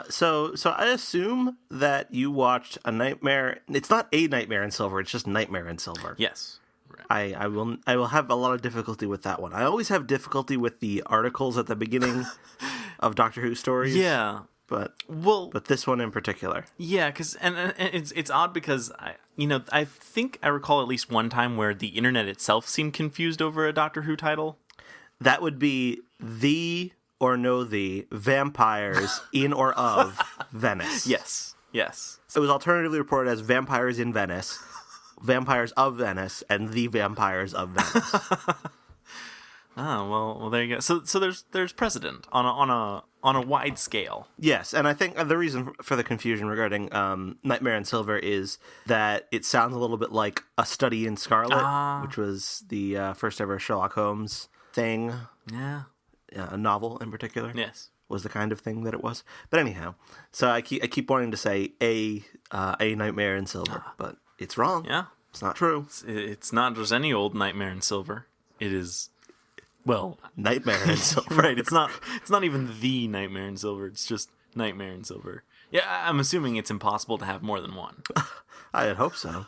So I assume that you watched a Nightmare. It's not a Nightmare in Silver. It's just Nightmare in Silver. Yes. Right. I will have a lot of difficulty with that one. I always have difficulty with the articles at the beginning of Doctor Who stories. Yeah. But this one in particular. Yeah, because and it's odd because I think I recall at least one time where the internet itself seemed confused over a Doctor Who title. That would be The or No The Vampires in or of Venice. Yes. It was alternatively reported as Vampires in Venice, Vampires of Venice, and The Vampires of Venice. Oh, well, there you go. So there's precedent on a wide scale. Yes, and I think the reason for the confusion regarding Nightmare in Silver is that it sounds a little bit like A Study in Scarlet, which was the first ever Sherlock Holmes thing. Yeah. A novel in particular. Yes. Was the kind of thing that it was. But anyhow, so I keep wanting to say a Nightmare in Silver, but it's wrong. Yeah. It's not true. It's not just any old Nightmare in Silver. It is, well, Nightmare in Silver. Right. It's not even the Nightmare in Silver. It's just Nightmare in Silver. Yeah, I'm assuming it's impossible to have more than one. I'd hope so.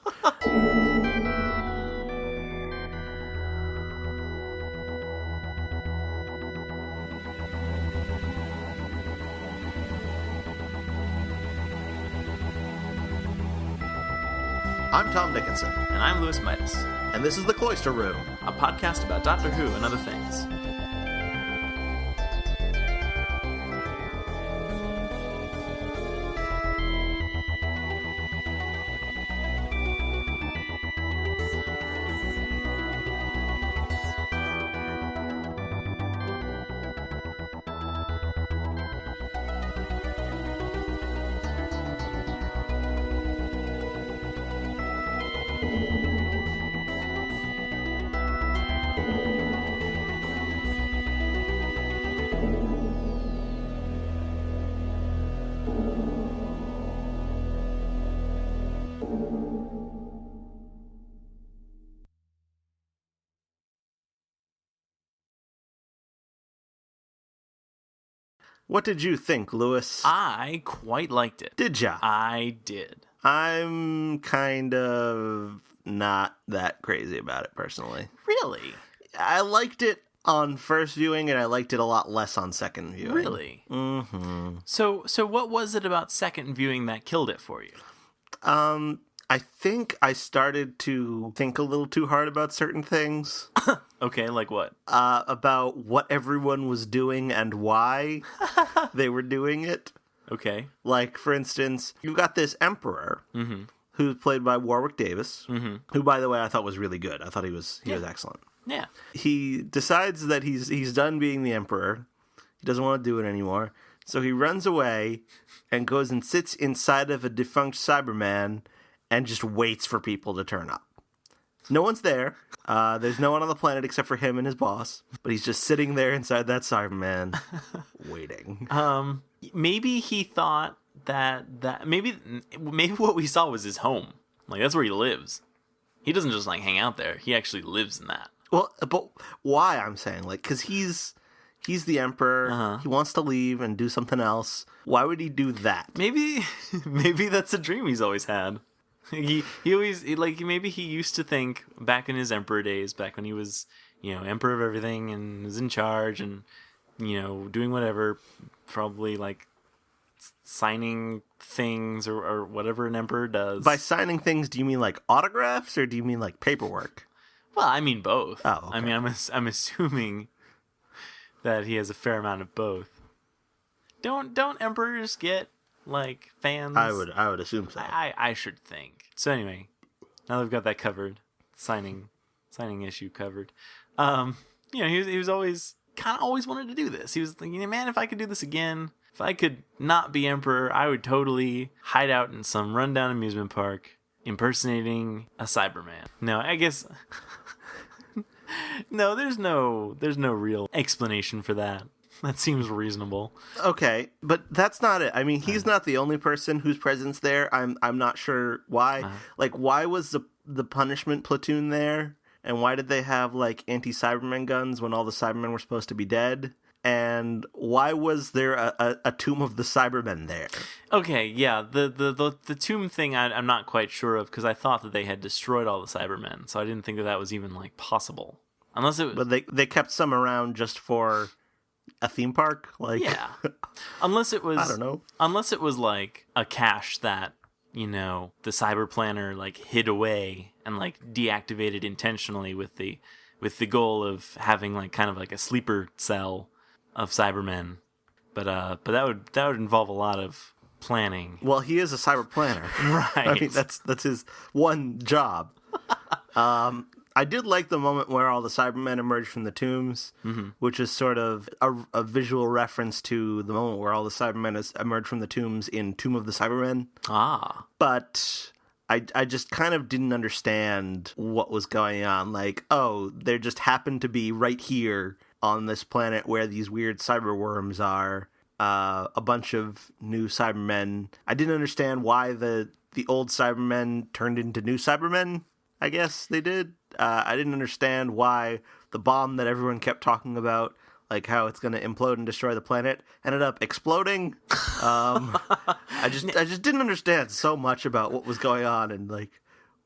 I'm Tom Dickinson. And I'm Louis Midas. And this is The Cloister Room, a podcast about Doctor Who and other things. What did you think, Louis? I quite liked it. Did ya? I did. I'm kind of not that crazy about it, personally. Really? I liked it on first viewing, and I liked it a lot less on second viewing. Really? Mm-hmm. So what was it about second viewing that killed it for you? I think I started to think a little too hard about certain things. Okay, like what? About what everyone was doing and why they were doing it. Okay. Like, for instance, you've got this emperor, who's played by Warwick Davis, who, by the way, I thought was really good. I thought he was excellent. Yeah. He decides that he's done being the emperor. He doesn't want to do it anymore. So he runs away and goes and sits inside of a defunct Cyberman and just waits for people to turn up. No one's there. There's no one on the planet except for him and his boss. But he's just sitting there inside that Cyberman, waiting. Maybe he thought that maybe what we saw was his home. Like, that's where he lives. He doesn't just, like, hang out there. He actually lives in that. Well, but why, I'm saying? Like, because he's the emperor. He wants to leave and do something else. Why would he do that? Maybe that's a dream he's always had. He always, like, maybe he used to think back in his emperor days, back when he was, emperor of everything and was in charge and, doing whatever, probably, like, signing things or whatever an emperor does. By signing things, do you mean, like, autographs or do you mean, like, paperwork? Well, I mean both. Oh, okay. I mean, I'm assuming that he has a fair amount of both. Don't emperors get, like, fans? I would assume so. I should think. So anyway, now that we've got that covered, signing issue covered. He was always kind of always wanted to do this. He was thinking, man, if I could do this again, if I could not be emperor, I would totally hide out in some rundown amusement park impersonating a Cyberman. No, I guess no, there's no real explanation for that. That seems reasonable. Okay, but that's not it. I mean, he's not the only person whose presence there. I'm not sure why. Like, why was the punishment platoon there? And why did they have, like, anti-Cybermen guns when all the Cybermen were supposed to be dead? And why was there a tomb of the Cybermen there? Okay, yeah, the tomb thing I'm not quite sure of, because I thought that they had destroyed all the Cybermen, so I didn't think that was even, like, possible. Unless it was... But they kept some around just for a theme park? Like, yeah. Unless it was... I don't know. Unless it was, like, a cache that, you know, the cyber planner, like, hid away and, like, deactivated intentionally with the goal of having, like, kind of like a sleeper cell of Cybermen, but that would involve a lot of planning. Well, he is a cyber planner, Right? I mean, that's his one job. I did like the moment where all the Cybermen emerged from the tombs, which is sort of a visual reference to the moment where all the Cybermen emerged from the tombs in Tomb of the Cybermen. Ah, But I just kind of didn't understand what was going on. Like, oh, there just happened to be right here on this planet where these weird cyber worms are, a bunch of new Cybermen. I didn't understand why the old Cybermen turned into new Cybermen. I guess they did. I didn't understand why the bomb that everyone kept talking about, like how it's going to implode and destroy the planet, ended up exploding. I just didn't understand so much about what was going on and, like,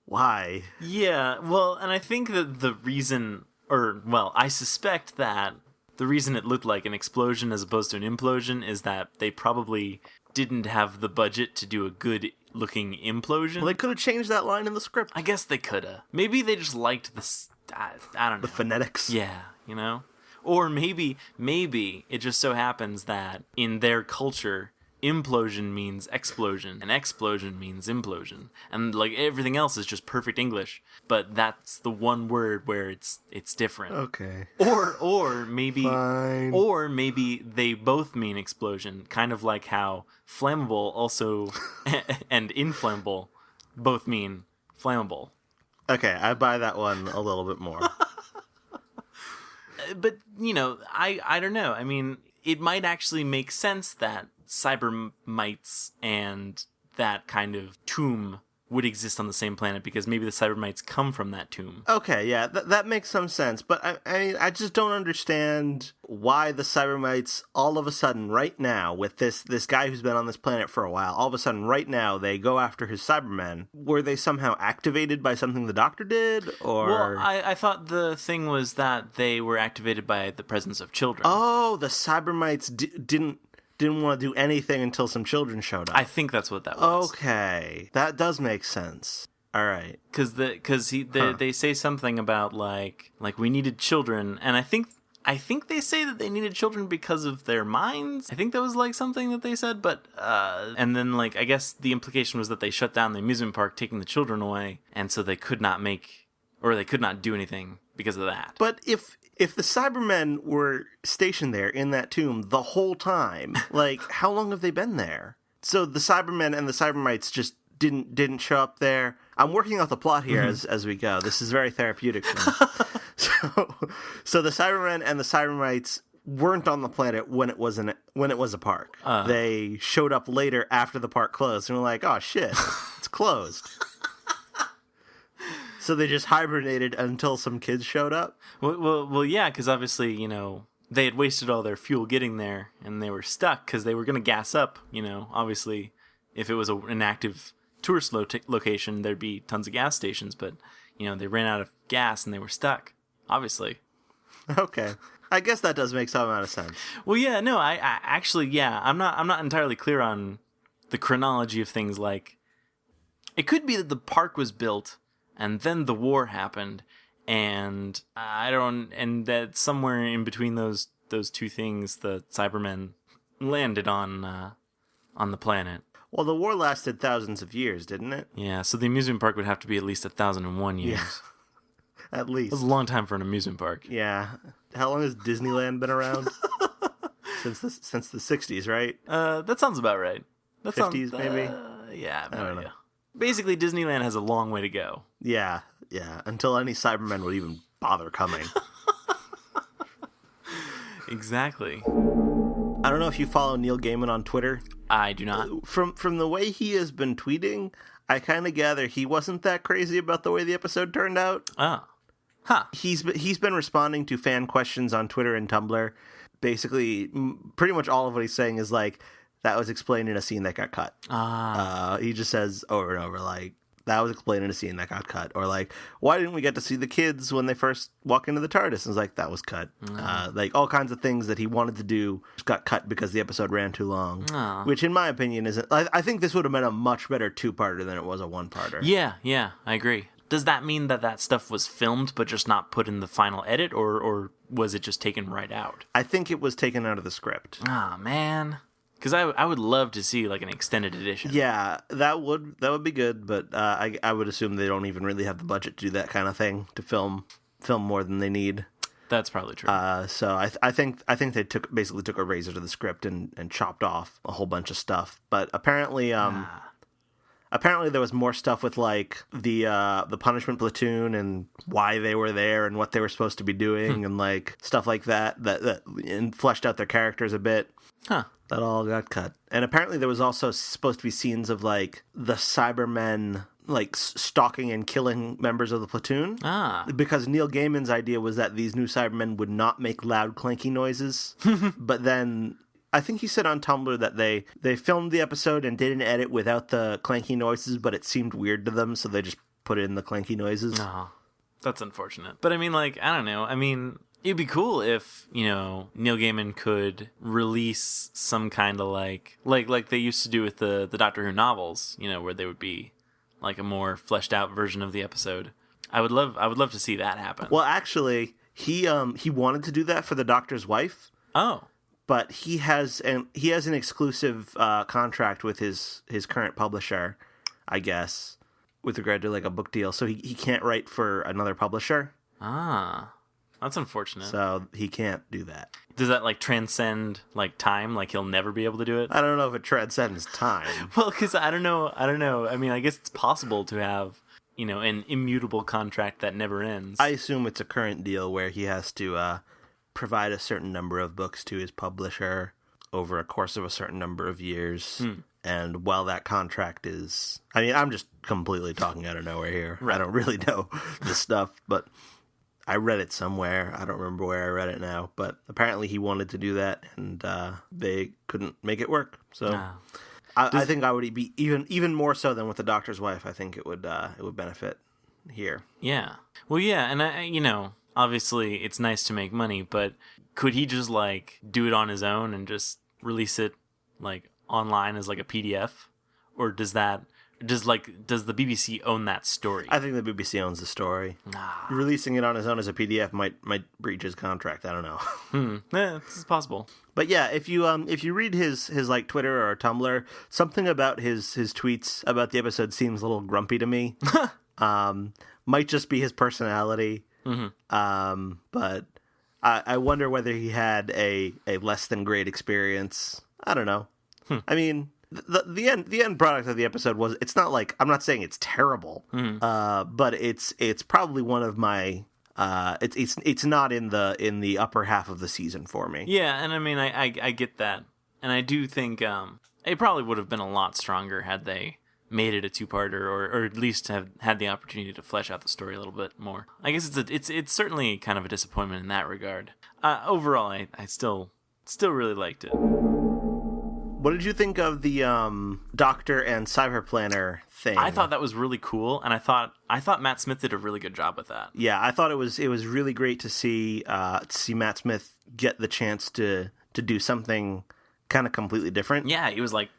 why. yeah. Well, and I think that the reason, I suspect that the reason it looked like an explosion as opposed to an implosion is that they probably didn't have the budget to do a good looking implosion. Well, they could have changed that line in the script. I guess they could have. Maybe they just liked this. I don't know. The phonetics. Yeah, you know? Or maybe it just so happens that in their culture, implosion means explosion, and explosion means implosion. And, like, everything else is just perfect English, but that's the one word where it's different. Okay. Or maybe Fine. Or maybe they both mean explosion, kind of like how flammable also and inflammable both mean flammable. Okay, I buy that one a little bit more. But, you know, I don't know. I mean, it might actually make sense that cyber mites and that kind of tomb would exist on the same planet, because maybe the cyber mites come from that tomb. Okay, yeah, that makes some sense. But I just don't understand why the cyber mites all of a sudden, right now, with this guy who's been on this planet for a while, all of a sudden, right now, they go after his Cybermen. Were they somehow activated by something the Doctor did? Or... Well, I thought the thing was that they were activated by the presence of children. Oh, the cyber mites didn't want to do anything until some children showed up. I think that's what that was. Okay, that does make sense. All right, because they say something about like we needed children, and I think they say that they needed children because of their minds. I think that was like something that they said, but and then, like, I guess the implication was that they shut down the amusement park, taking the children away, and so they could not do anything because of that. But if the Cybermen were stationed there in that tomb the whole time, like, how long have they been there? So the Cybermen and the Cybermites just didn't show up there. I'm working out the plot here as we go. This is very therapeutic for me. So the Cybermen and the Cybermites weren't on the planet when it was a park. They showed up later after the park closed and were like, "Oh shit, it's closed." So they just hibernated until some kids showed up? Well, yeah, because obviously, you know, they had wasted all their fuel getting there, and they were stuck because they were going to gas up, you know. Obviously, if it was an active tourist location, there'd be tons of gas stations, but, you know, they ran out of gas and they were stuck, obviously. Okay. I guess that does make some amount of sense. Well, yeah, no, I actually, yeah, I'm not entirely clear on the chronology of things. Like, it could be that the park was built and then the war happened, and and that somewhere in between those two things, the Cybermen landed on the planet. Well, the war lasted thousands of years, didn't it? Yeah, so the amusement park would have to be at least 1,001 years. Yeah, at least. That's a long time for an amusement park. Yeah. How long has Disneyland been around? since the 60s, right? That sounds about right. 50s, maybe? Yeah, I have no idea. Basically, Disneyland has a long way to go. Yeah, until any Cybermen would even bother coming. Exactly. I don't know if you follow Neil Gaiman on Twitter. I do not. From the way he has been tweeting, I kind of gather he wasn't that crazy about the way the episode turned out. Ah. Huh. He's been responding to fan questions on Twitter and Tumblr, basically pretty much all of what he's saying is like, that was explained in a scene that got cut. He just says over and over, like, that was explained in a scene that got cut. Or like, why didn't we get to see the kids when they first walk into the TARDIS? And it's like, that was cut. Like, all kinds of things that he wanted to do just got cut because the episode ran too long. Which, in my opinion, isn't... I think this would have been a much better two-parter than it was a one-parter. Yeah, I agree. Does that mean that stuff was filmed but just not put in the final edit, or was it just taken right out? I think it was taken out of the script. Man. Because I would love to see like an extended edition. Yeah, that would be good, but I would assume they don't even really have the budget to do that kind of thing, to film more than they need. That's probably true. So I think they basically took a razor to the script and chopped off a whole bunch of stuff. But apparently there was more stuff with like the punishment platoon and why they were there and what they were supposed to be doing and like stuff like that and fleshed out their characters a bit. That all got cut. And apparently there was also supposed to be scenes of like the Cybermen like stalking and killing members of the platoon. Because Neil Gaiman's idea was that these new Cybermen would not make loud clanky noises. But then I think he said on Tumblr that they filmed the episode and did an edit without the clanky noises, but it seemed weird to them, so they just put in the clanky noises. That's unfortunate. But I mean, like, I don't know. I mean, it'd be cool if, Neil Gaiman could release some kind of like they used to do with the Doctor Who novels, where they would be like a more fleshed out version of the episode. I would love to see that happen. Well, actually, he wanted to do that for the Doctor's wife. Oh. But he has an exclusive contract with his current publisher, I guess, with regard to like a book deal. So he can't write for another publisher. That's unfortunate. So he can't do that. Does that like transcend like time? Like he'll never be able to do it? I don't know if it transcends time. Well, because I don't know. I mean, I guess it's possible to have an immutable contract that never ends. I assume it's a current deal where he has to provide a certain number of books to his publisher over a course of a certain number of years. And while that contract is... I mean, I'm just completely talking out of nowhere here. Right. I don't really know this stuff, but I read it somewhere. I don't remember where I read it now, but apparently he wanted to do that, and they couldn't make it work. So I think I would be even more so than with the Doctor's wife. I think it would benefit here. Yeah. Well, yeah, and I obviously it's nice to make money, but could he just like do it on his own and just release it like online as like a PDF, or does the BBC own that story? I think the BBC owns the story. Releasing it on his own as a PDF might breach his contract. I don't know. Yeah, this is possible. But yeah, if you read his like Twitter or Tumblr, something about his tweets about the episode seems a little grumpy to me. Might just be his personality. But I wonder whether he had a less than great experience. I don't know. I mean, the end product of the episode was, it's not like, I'm not saying it's terrible, but it's probably one of my it's not in the upper half of the season for me. Yeah, and I mean I get that, and I do think it probably would have been a lot stronger had they made it a two-parter, or at least have had the opportunity to flesh out the story a little bit more. I guess it's certainly kind of a disappointment in that regard. Overall, I still really liked it. What did you think of the Doctor and Cyberplanner thing? I thought that was really cool, and I thought Matt Smith did a really good job with that. Yeah, I thought it was really great to see Matt Smith get the chance to do something kind of completely different. Yeah, he was like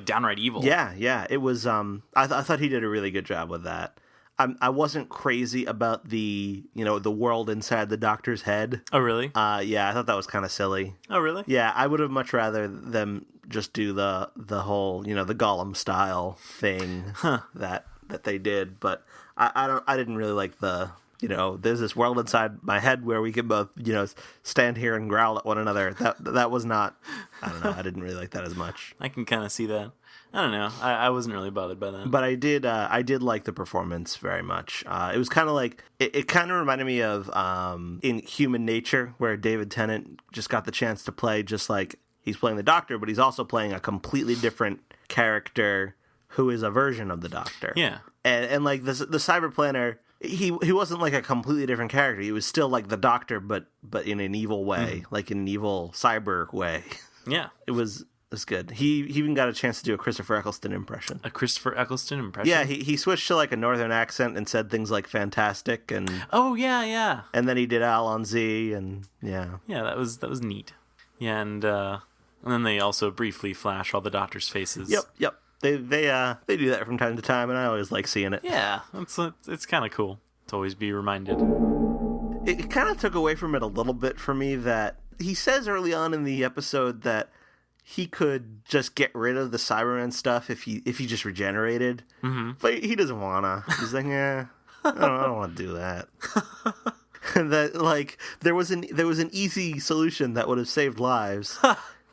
downright evil. Yeah. It was. I thought he did a really good job with that. I wasn't crazy about the world inside the Doctor's head. Oh, really? Yeah, I thought that was kind of silly. Oh, really? Yeah, I would have much rather them just do the whole the Gollum style thing that they did. But I didn't really like the there's this world inside my head where we can both stand here and growl at one another. That was not. I don't know. I didn't really like that as much. I can kind of see that. I don't know. I wasn't really bothered by that. But I did like the performance very much. It was kind of like, it kind of reminded me of in Human Nature, where David Tennant just got the chance to play just like he's playing the Doctor, but he's also playing a completely different character who is a version of the Doctor. Yeah. And like the Cyberplanner, he wasn't like a completely different character. He was still like the Doctor, but in an evil way, like in an evil cyber way. Yeah. It was good. He even got a chance to do a Christopher Eccleston impression. A Christopher Eccleston impression? Yeah, he switched to like a northern accent and said things like fantastic and oh yeah. And then he did Al on Z and yeah. Yeah, that was neat. Yeah, and then they also briefly flash all the Doctor's faces. Yep. They do that from time to time, and I always like seeing it. Yeah, it's kind of cool to always be reminded. It kind of took away from it a little bit for me that he says early on in the episode that he could just get rid of the Cyberman stuff if he just regenerated, but he doesn't wanna. He's like, I don't want to do that. And that like there was an easy solution that would have saved lives.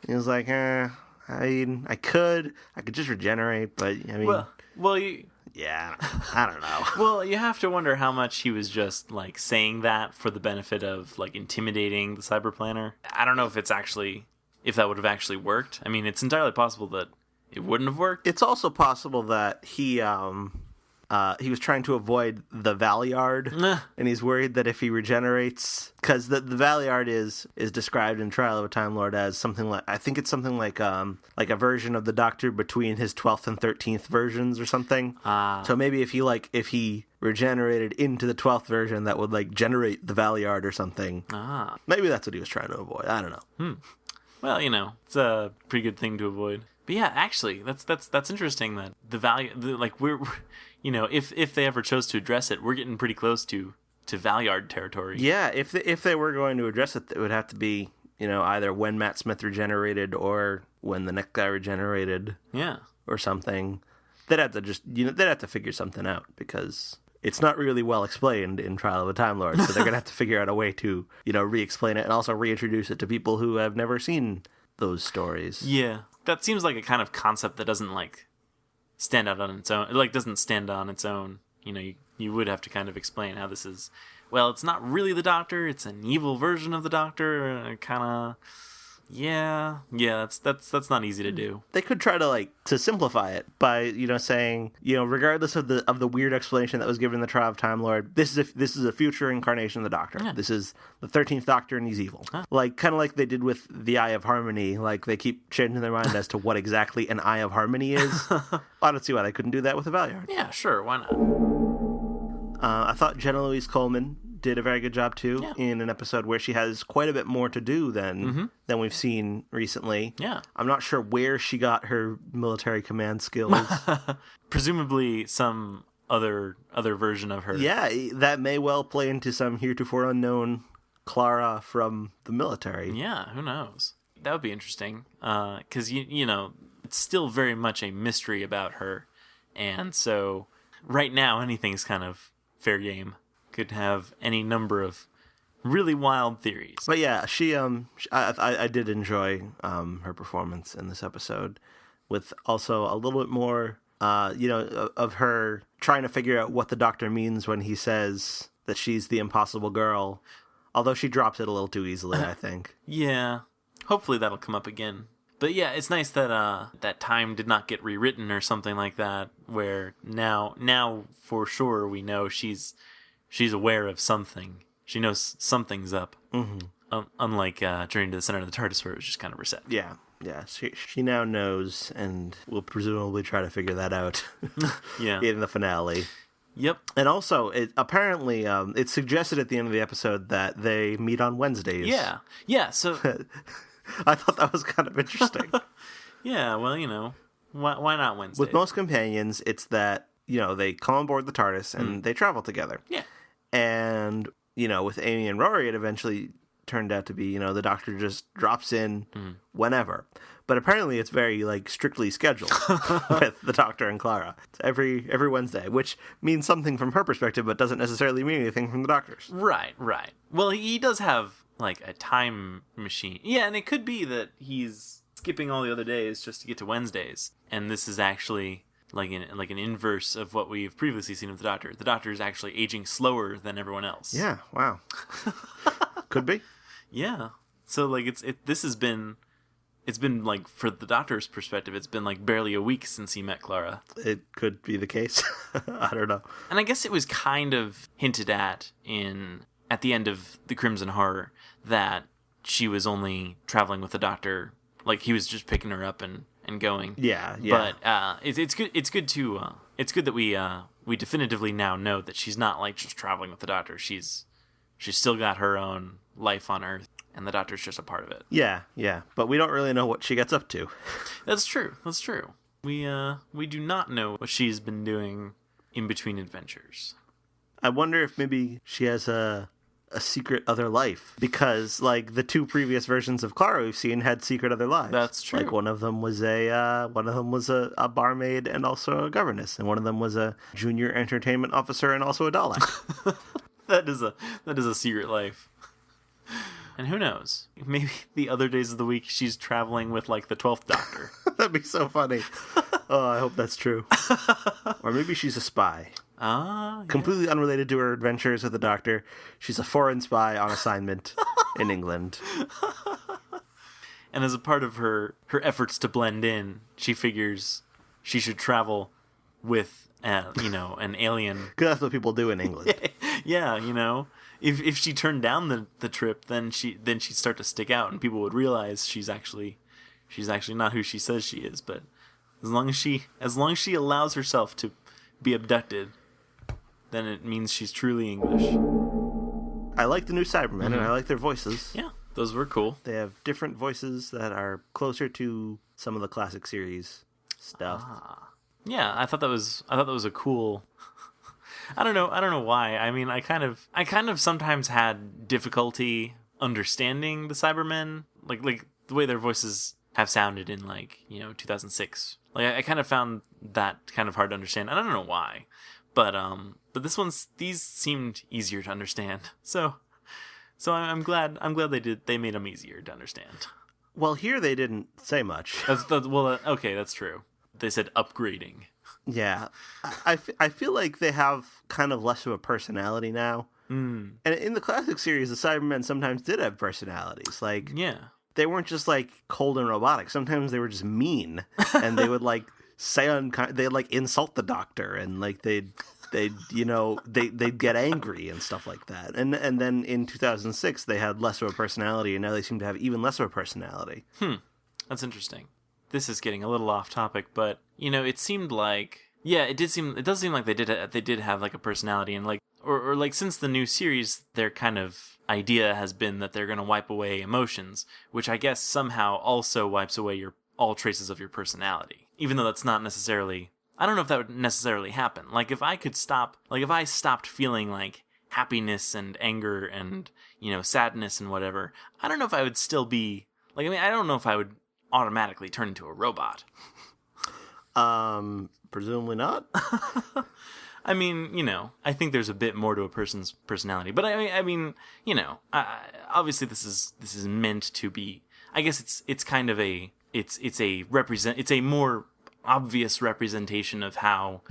He was like, I mean, I could just regenerate, but I mean, yeah, I don't know. Well, you have to wonder how much he was just like saying that for the benefit of like intimidating the cyber planner. I don't know if that would have actually worked. I mean, it's entirely possible that it wouldn't have worked. It's also possible that he was trying to avoid the Valiard, and he's worried that if he regenerates, because the Valiard is described in Trial of a Time Lord as something like, I think it's something like a version of the Doctor between his 12th and 13th versions or something. So maybe if he regenerated into the 12th version, that would like generate the Valiard or something. Maybe that's what he was trying to avoid. I don't know. Well, it's a pretty good thing to avoid. But yeah, actually, that's interesting that the value, we're if they ever chose to address it, we're getting pretty close to Valiard territory. Yeah, if they were going to address it, it would have to be either when Matt Smith regenerated or when the next guy regenerated. Yeah, or something. They'd have to they'd have to figure something out because it's not really well explained in Trial of a Time Lord, so they're gonna have to figure out a way to re-explain it and also reintroduce it to people who have never seen those stories. Yeah, that seems like a kind of concept that doesn't stand out on its own. It doesn't stand on its own. You would have to kind of explain how this is. Well, it's not really the Doctor. It's an evil version of the Doctor. Kind of. Yeah. That's not easy to do. They could try to simplify it by saying regardless of the weird explanation that was given in the Trial of Time Lord, this is a future incarnation of the Doctor. Yeah. This is the 13th Doctor and he's evil. Huh. Kind of like they did with the Eye of Harmony. They keep changing their mind as to what exactly an Eye of Harmony is. I don't see why they couldn't do that with a Valiard. Yeah, sure. Why not? I thought Jenna Louise Coleman did a very good job too in an episode where she has quite a bit more to do than we've seen recently. Yeah, I'm not sure where she got her military command skills. Presumably some other version of her. Yeah, that may well play into some heretofore unknown Clara from the military. Yeah, who knows? That would be interesting because it's still very much a mystery about her, and so right now anything's kind of fair game. Could have any number of really wild theories. But yeah, I did enjoy her performance in this episode, with also a little bit more, of her trying to figure out what the Doctor means when he says that she's the impossible girl. Although she drops it a little too easily, I think. Yeah, hopefully that'll come up again. But yeah, it's nice that that time did not get rewritten or something like that. Where now for sure we know she's aware of something. She knows something's up. Mm-hmm. Unlike Journey to the Center of the TARDIS, where it was just kind of reset. Yeah. She now knows, and will presumably try to figure that out. Yeah. In the finale. Yep. And also, apparently, it's suggested at the end of the episode that they meet on Wednesdays. Yeah. So I thought that was kind of interesting. Yeah. Well, why not Wednesdays? With most companions, it's that they come on board the TARDIS and they travel together. Yeah. And, with Amy and Rory, it eventually turned out to be, the Doctor just drops in whenever. But apparently it's very, strictly scheduled with the Doctor and Clara. It's every Wednesday, which means something from her perspective, but doesn't necessarily mean anything from the Doctor's. Right. Well, he does have, a time machine. Yeah, and it could be that he's skipping all the other days just to get to Wednesdays. And this is actually like an inverse of what we've previously seen with the Doctor. The Doctor is actually aging slower than everyone else. Yeah, wow. Could be. Yeah. So this has been it's been like, for the Doctor's perspective, it's been like barely a week since he met Clara. It could be the case. I don't know. And I guess it was kind of hinted at the end of the Crimson Horror that she was only traveling with the Doctor, like he was just picking her up and going. Yeah. But it's good. It's good that we definitively now know that she's not like just traveling with the Doctor. She's still got her own life on Earth, and the Doctor's just a part of it. Yeah. But we don't really know what she gets up to. That's true. We do not know what she's been doing in between adventures. I wonder if maybe she has a secret other life, because like the two previous versions of Clara we've seen had secret other lives. That's true. Like one of them was a barmaid and also a governess, and one of them was a junior entertainment officer and also a Dalek. That is a secret life. And who knows? Maybe the other days of the week she's traveling with like the 12th Doctor. That'd be so funny. Oh, I hope that's true. Or maybe she's a spy. Yeah. Completely unrelated to her adventures with the Doctor. She's a foreign spy on assignment in England. And as a part of her efforts to blend in, she figures she should travel with an alien. Because that's what people do in England. Yeah, if she turned down the trip, then she'd start to stick out, and people would realize she's actually not who she says she is. But as long as she allows herself to be abducted, then it means she's truly English. I like the new Cybermen, and I like their voices. Yeah, those were cool. They have different voices that are closer to some of the classic series stuff. Yeah, I thought that was a cool. I don't know why. I mean, I kind of sometimes had difficulty understanding the Cybermen, like the way their voices have sounded in 2006. Like I kind of found that kind of hard to understand. I don't know why, but these seemed easier to understand. So I'm glad they made them easier to understand. Well, here they didn't say much. Okay, that's true. They said upgrading. Yeah, I feel like they have kind of less of a personality now. And in the classic series, the Cybermen sometimes did have personalities. Like, yeah, they weren't just like cold and robotic. Sometimes they were just mean, and they would like they'd like insult the Doctor, and like they'd get angry and stuff like that. And then in 2006, they had less of a personality, and now they seem to have even less of a personality. That's interesting. This is getting a little off topic, but it seemed like, yeah, it does seem like they did have like a personality, and like or like since the new series, their kind of idea has been that they're going to wipe away emotions, which I guess somehow also wipes away all traces of your personality, even though that's not necessarily. I don't know if that would necessarily happen. Like if I stopped feeling like happiness and anger and sadness and whatever, I don't know if I would still be like. I mean, I don't know if I would automatically turn into a robot. Presumably not. I mean, I think there's a bit more to a person's personality, but I mean, obviously this is meant to be. I guess it's kind of it's a more obvious representation of how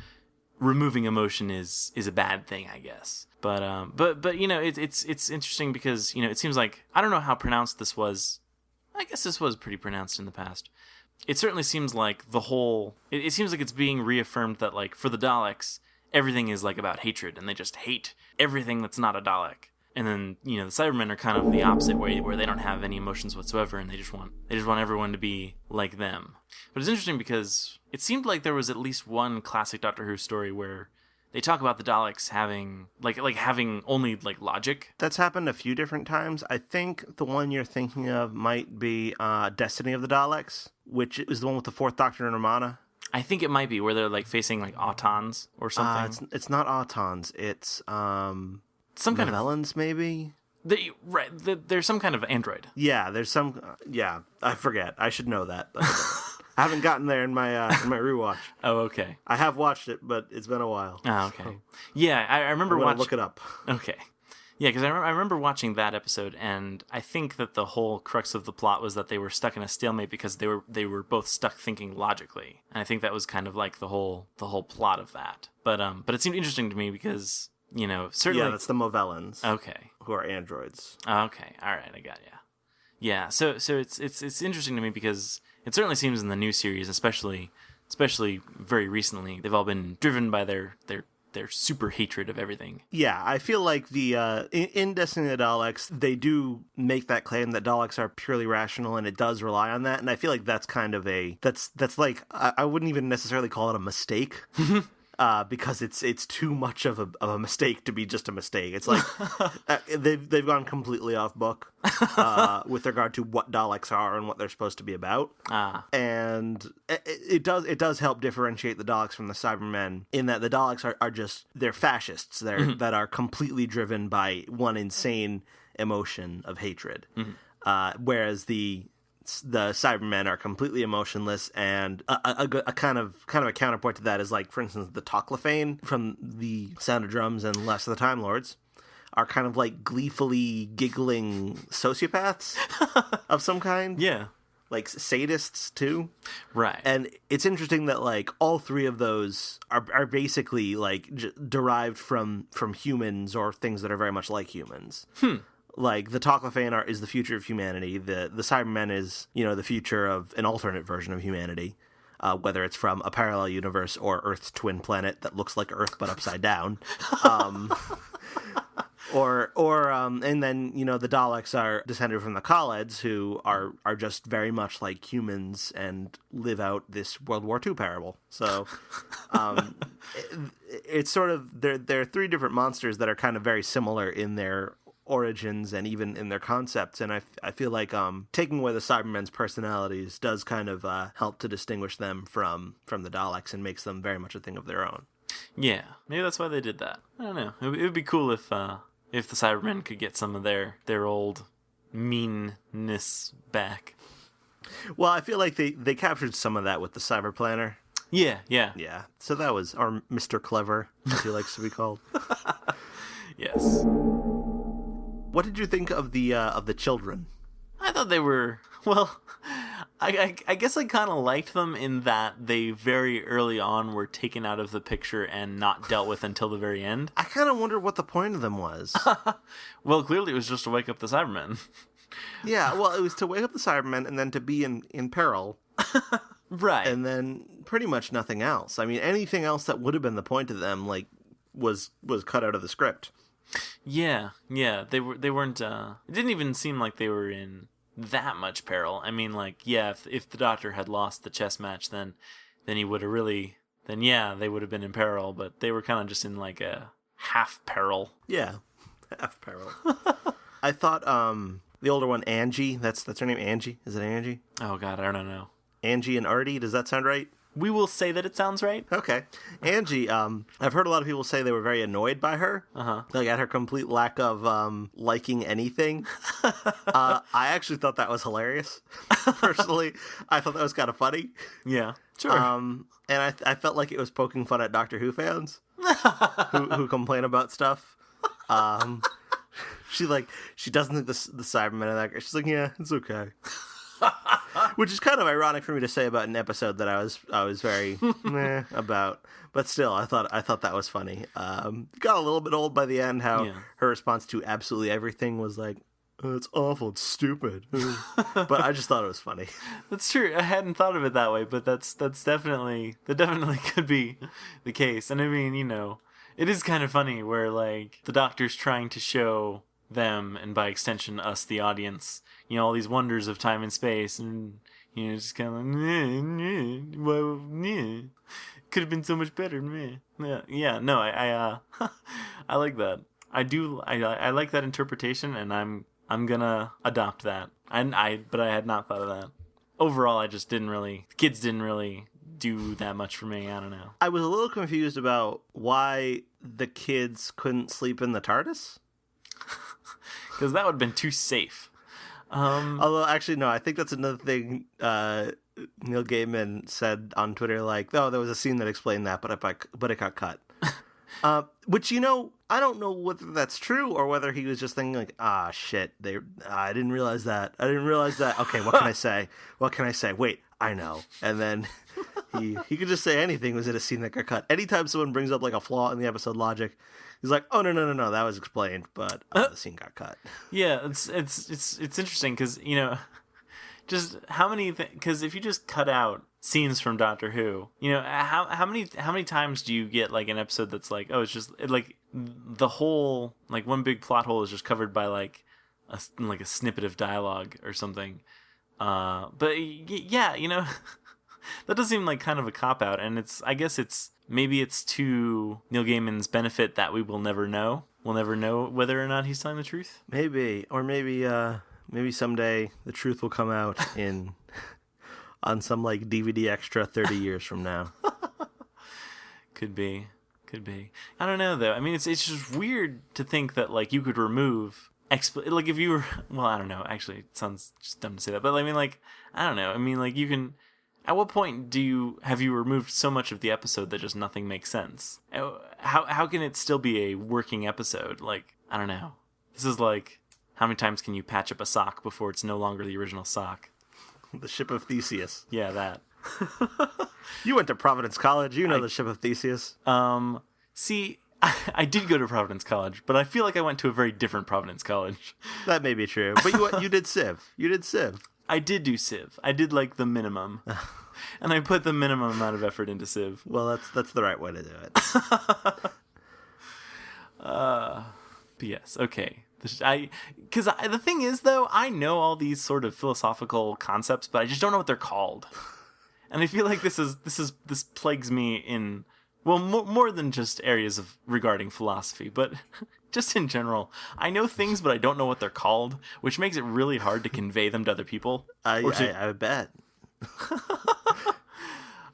removing emotion is a bad thing, I guess. But it's interesting because it seems like, I don't know how pronounced this was. I guess this was pretty pronounced in the past. It certainly seems like it seems like it's being reaffirmed that, like, for the Daleks, everything is like about hatred, and they just hate everything that's not a Dalek. And then, the Cybermen are kind of the opposite way, where they don't have any emotions whatsoever, and they just want everyone to be like them. But it's interesting because it seemed like there was at least one classic Doctor Who story where they talk about the Daleks having having only like logic. That's happened a few different times. I think the one you're thinking of might be Destiny of the Daleks, which is the one with the Fourth Doctor and Romana. I think it might be where they're like facing like Autons or something. It's not Autons. It's some kind of Vellans, maybe. There's some kind of android. Yeah, there's some. Yeah, I forget. I should know that. But I haven't gotten there in my rewatch. Oh, okay. I have watched it, but it's been a while. Oh, okay. So yeah, I remember watching. Look it up. Okay. Yeah, because I remember watching that episode, and I think that the whole crux of the plot was that they were stuck in a stalemate because they were both stuck thinking logically, and I think that was kind of like the whole plot of that. But it seemed interesting to me because certainly that's the Movellans. Okay. Who are androids. Okay. All right. I got you. Yeah, so it's interesting to me because it certainly seems in the new series, especially very recently, they've all been driven by their super hatred of everything. Yeah, I feel like the in Destiny of the Daleks, they do make that claim that Daleks are purely rational, and it does rely on that. And I feel like that's kind of that's like I wouldn't even necessarily call it a mistake. Because it's too much of a mistake to be just a mistake. It's like they've gone completely off book with regard to what Daleks are and what they're supposed to be about. And it does help differentiate the Daleks from the Cybermen in that the Daleks are just, they're fascists. That are completely driven by one insane emotion of hatred. Whereas the Cybermen are completely emotionless, and a kind of a counterpoint to that is, like, for instance, the Toclafane from the Sound of Drums and Last of the Time Lords are kind of like gleefully giggling sociopaths of some kind. Yeah. Like sadists too. Right. And it's interesting that, like, all three of those are basically like derived from humans or things that are very much like humans. Like, the Toclafane is the future of humanity. The Cybermen is, the future of an alternate version of humanity, whether it's from a parallel universe or Earth's twin planet that looks like Earth but upside down. And then, the Daleks are descended from the Khaleds, who are just very much like humans and live out this World War II parable. So it's sort of, there are three different monsters that are kind of very similar in their origins and even in their concepts, and I feel like taking away the Cybermen's personalities does kind of help to distinguish them from the Daleks and makes them very much a thing of their own. Yeah, maybe that's why they did that. I don't know. It would be cool if the Cybermen could get some of their old meanness back. Well, I feel like they captured some of that with the Cyber Planner. Yeah. So that was our Mr. Clever, as he likes to be called. Yes. What did you think of the children? I thought they were, well, I guess I kind of liked them in that they very early on were taken out of the picture and not dealt with until the very end. I kind of wondered what the point of them was. Well, clearly it was just to wake up the Cybermen. Yeah, well, it was to wake up the Cybermen and then to be in peril. Right. And then pretty much nothing else. I mean, anything else that would have been the point of them, like, was cut out of the script. Yeah, they weren't, it didn't even seem like they were in that much peril. I mean, like, yeah, if the Doctor had lost the chess match, then he would have really, then yeah, they would have been in peril, but they were kind of just in, like, a half peril. Yeah, half peril. I thought, the older one, Angie, that's her name, Angie? Is it Angie? Oh, God, I don't know. Angie and Artie, does that sound right? We will say that it sounds right. Okay. Angie, I've heard a lot of people say they were very annoyed by her. Like, at her complete lack of liking anything. I actually thought that was hilarious. Personally, I thought that was kind of funny. Yeah, sure. And I felt like it was poking fun at Doctor Who fans who complain about stuff. She doesn't think the Cybermen are that great. She's like, yeah, it's okay. Which is kind of ironic for me to say about an episode that I was very meh about, but still, I thought that was funny. Got a little bit old by the end. How her response to absolutely everything was like, oh, "It's awful, it's stupid," but I just thought it was funny. That's true. I hadn't thought of it that way, but that definitely could be the case. And I mean, it is kind of funny where, like, the Doctor's trying to show them, and by extension us, the audience, all these wonders of time and space, and just kind of like, could have been so much better. Yeah. No, I I like that. I like that interpretation, and I'm gonna adopt that. But I had not thought of that. Overall, the kids didn't really do that much for me. I don't know. I was a little confused about why the kids couldn't sleep in the TARDIS. Because that would have been too safe. Although, actually, no, I think that's another thing Neil Gaiman said on Twitter, like, oh, there was a scene that explained that, but it got cut. Which, I don't know whether that's true or whether he was just thinking, like, shit, I didn't realize that. Okay, what can I say? Wait, I know. And then He could just say anything was in a scene that got cut. Anytime someone brings up like a flaw in the episode logic, he's like, "Oh no, that was explained, but the scene got cut." Yeah, it's interesting because just how many because if you just cut out scenes from Doctor Who, how many times do you get like an episode that's like, oh, it's just like the whole like one big plot hole is just covered by like a snippet of dialogue or something. But yeah, that does seem like kind of a cop out, and I guess maybe it's to Neil Gaiman's benefit that we will never know. We'll never know whether or not he's telling the truth. Maybe someday the truth will come out on some like DVD extra 30 years from now. Could be. I don't know though. I mean, it's just weird to think that like you could remove like if you were, well, I don't know. Actually, it sounds just dumb to say that, but I mean, like, I don't know. I mean, like, you can. At what point have you removed so much of the episode that just nothing makes sense? How can it still be a working episode? Like, I don't know. This is like, how many times can you patch up a sock before it's no longer the original sock? The Ship of Theseus. Yeah, that. You went to Providence College. You know the Ship of Theseus. See, I did go to Providence College, but I feel like I went to a very different Providence College. That may be true, but you did Civ. You did Civ. I did do Civ. I did like the minimum, and I put the minimum amount of effort into Civ. Well, that's the right way to do it. But yes, okay. Because the thing is, though, I know all these sort of philosophical concepts, but I just don't know what they're called, and I feel like this plagues me in. Well, more than just areas regarding philosophy, but just in general. I know things, but I don't know what they're called, which makes it really hard to convey them to other people. I bet.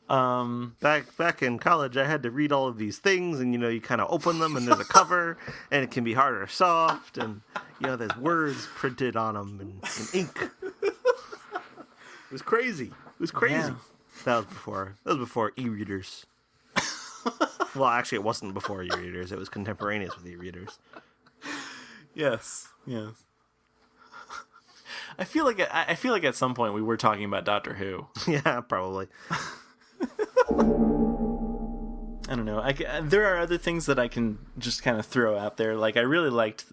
Back in college, I had to read all of these things, and you kind of open them, and there's a cover, and it can be hard or soft, and there's words printed on them in ink. It was crazy. Yeah. That was before e-readers. Well, actually, it wasn't before e-readers. It was contemporaneous with e-readers. Yes. I feel like at some point we were talking about Doctor Who. Yeah, probably. I don't know. There are other things that I can just kind of throw out there. Like I really liked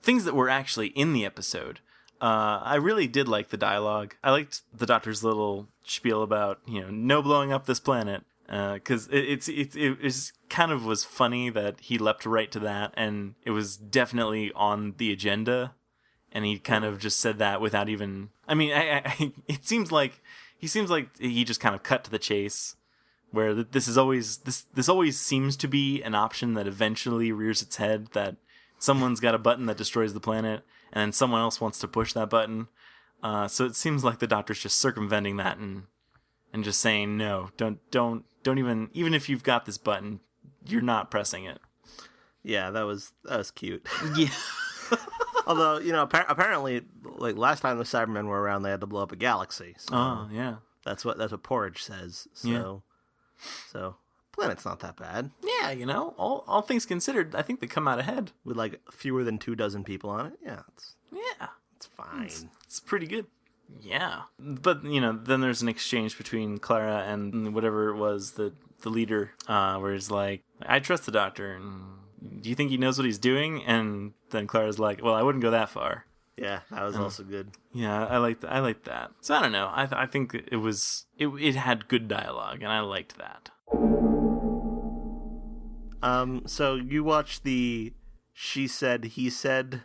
things that were actually in the episode. I really did like the dialogue. I liked the Doctor's little spiel about no blowing up this planet. Because it was kind of was funny that he leapt right to that, and it was definitely on the agenda, and he kind of just said that without even. I mean, it seems like he just kind of cut to the chase, where this always seems to be an option that eventually rears its head, that someone's got a button that destroys the planet, and then someone else wants to push that button. So it seems like the Doctor's just circumventing that and just saying no, don't even if you've got this button, you're not pressing it. Yeah, that was cute. Yeah. Although apparently, like last time the Cybermen were around, they had to blow up a galaxy. So oh yeah, that's what Porridge says. So planet's not that bad. Yeah, all things considered, I think they come out ahead with like fewer than 24 people on it. Yeah, it's fine. It's pretty good. Yeah, but then there's an exchange between Clara and whatever it was, the leader, where he's like, I trust the Doctor, and do you think he knows what he's doing? And then Clara's like, well, I wouldn't go that far. Yeah, that was also good. Yeah, I liked that. So I don't know, I think it had good dialogue, and I liked that. So you watched the She Said, He Said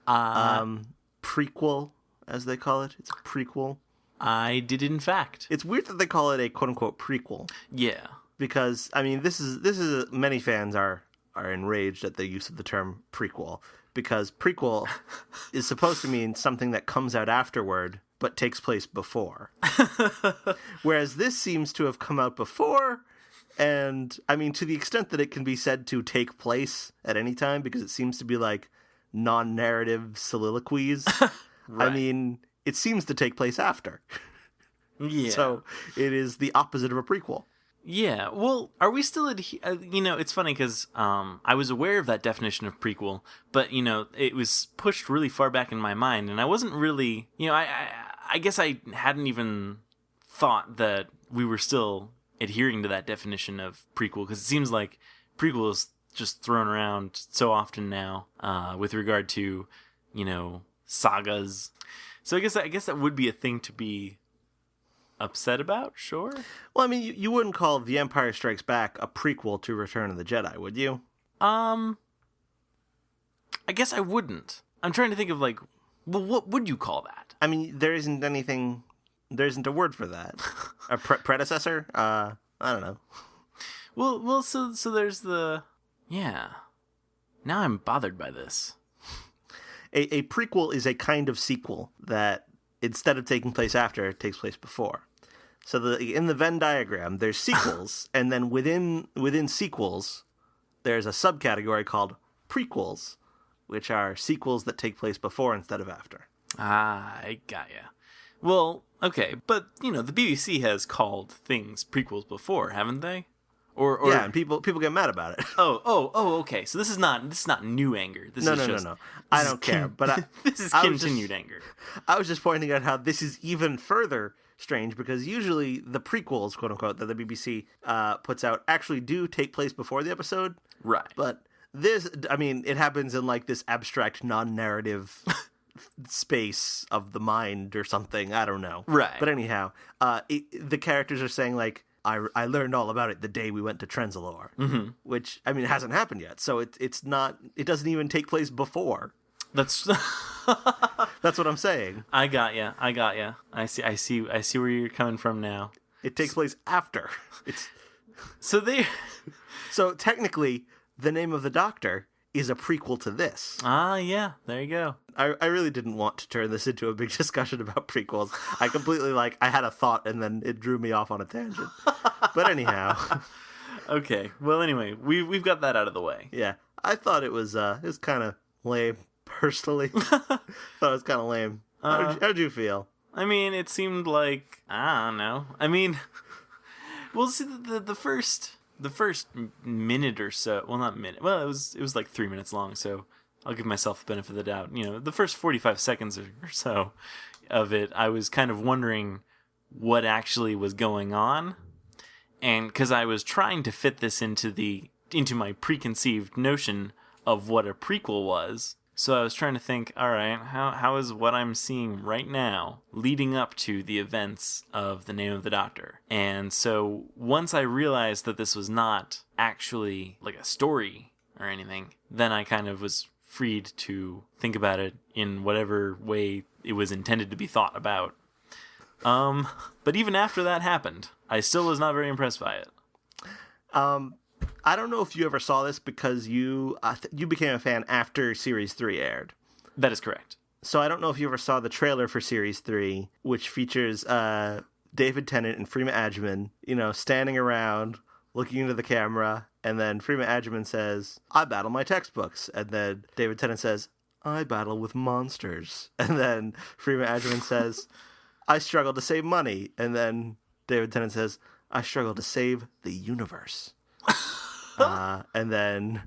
prequel, as they call it. It's a prequel. I did, in fact. It's weird that they call it a quote-unquote prequel. Yeah. Because, I mean, this is many fans are enraged at the use of the term prequel, because prequel is supposed to mean something that comes out afterward, but takes place before. Whereas this seems to have come out before, and, I mean, to the extent that it can be said to take place at any time, because it seems to be like non-narrative soliloquies. Right. I mean, it seems to take place after. Yeah. So it is the opposite of a prequel. Yeah. Well, are we still it's funny because I was aware of that definition of prequel, but it was pushed really far back in my mind, and I wasn't really, I guess I hadn't even thought that we were still adhering to that definition of prequel, because it seems like prequel is just thrown around so often now with regard to, sagas. So I guess that would be a thing to be upset about, sure. Well, I mean, you wouldn't call The Empire Strikes Back a prequel to Return of the Jedi, would you? I guess I wouldn't. I'm trying to think of well, what would you call that? I mean, there isn't a word for that. A predecessor? I don't know. Well, so there's yeah. Now I'm bothered by this. A prequel is a kind of sequel that instead of taking place after, it takes place before. So in the Venn diagram, there's sequels, and then within sequels, there's a subcategory called prequels, which are sequels that take place before instead of after. Ah, I got ya. Well, okay, but the BBC has called things prequels before, haven't they? Or yeah, and people get mad about it. Oh, okay. So this is not new anger. No. I don't care. But this is continued anger. I was just pointing out how this is even further strange, because usually the prequels, quote unquote, that the BBC puts out actually do take place before the episode. Right. But this, I mean, it happens in this abstract, non-narrative space of the mind or something. I don't know. Right. But anyhow, the characters are saying I learned all about it the day we went to Trenzalore, which, I mean, it hasn't happened yet. So it doesn't even take place before. That's what I'm saying. I got ya. I see where you're coming from now. It takes place after. So technically, the name of the Doctor is a prequel to this. Ah, yeah. There you go. I really didn't want to turn this into a big discussion about prequels. I completely I had a thought and then it drew me off on a tangent. But anyhow. Okay. Well, anyway, we've got that out of the way. Yeah. I thought it was kind of lame, personally. Thought it was kind of lame. How'd you feel? I mean, it seemed like, I don't know. I mean, we'll see the first minute or so. Well, not minute. Well, it was like 3 minutes long, so I'll give myself the benefit of the doubt. The first 45 seconds or so of it, I was kind of wondering what actually was going on, and because I was trying to fit this into my preconceived notion of what a prequel was. So I was trying to think, all right, how is what I'm seeing right now leading up to the events of The Name of the Doctor? And so once I realized that this was not actually like a story or anything, then I kind of was freed to think about it in whatever way it was intended to be thought about. But even after that happened, I still was not very impressed by it. I don't know if you ever saw this because you became a fan after Series 3 aired. That is correct. So I don't know if you ever saw the trailer for Series 3, which features David Tennant and Freema Agyeman, standing around looking into the camera, and then Freema Agyeman says, "I battle my textbooks," and then David Tennant says, "I battle with monsters," and then Freema Agyeman says, "I struggle to save money," and then David Tennant says, "I struggle to save the universe." And then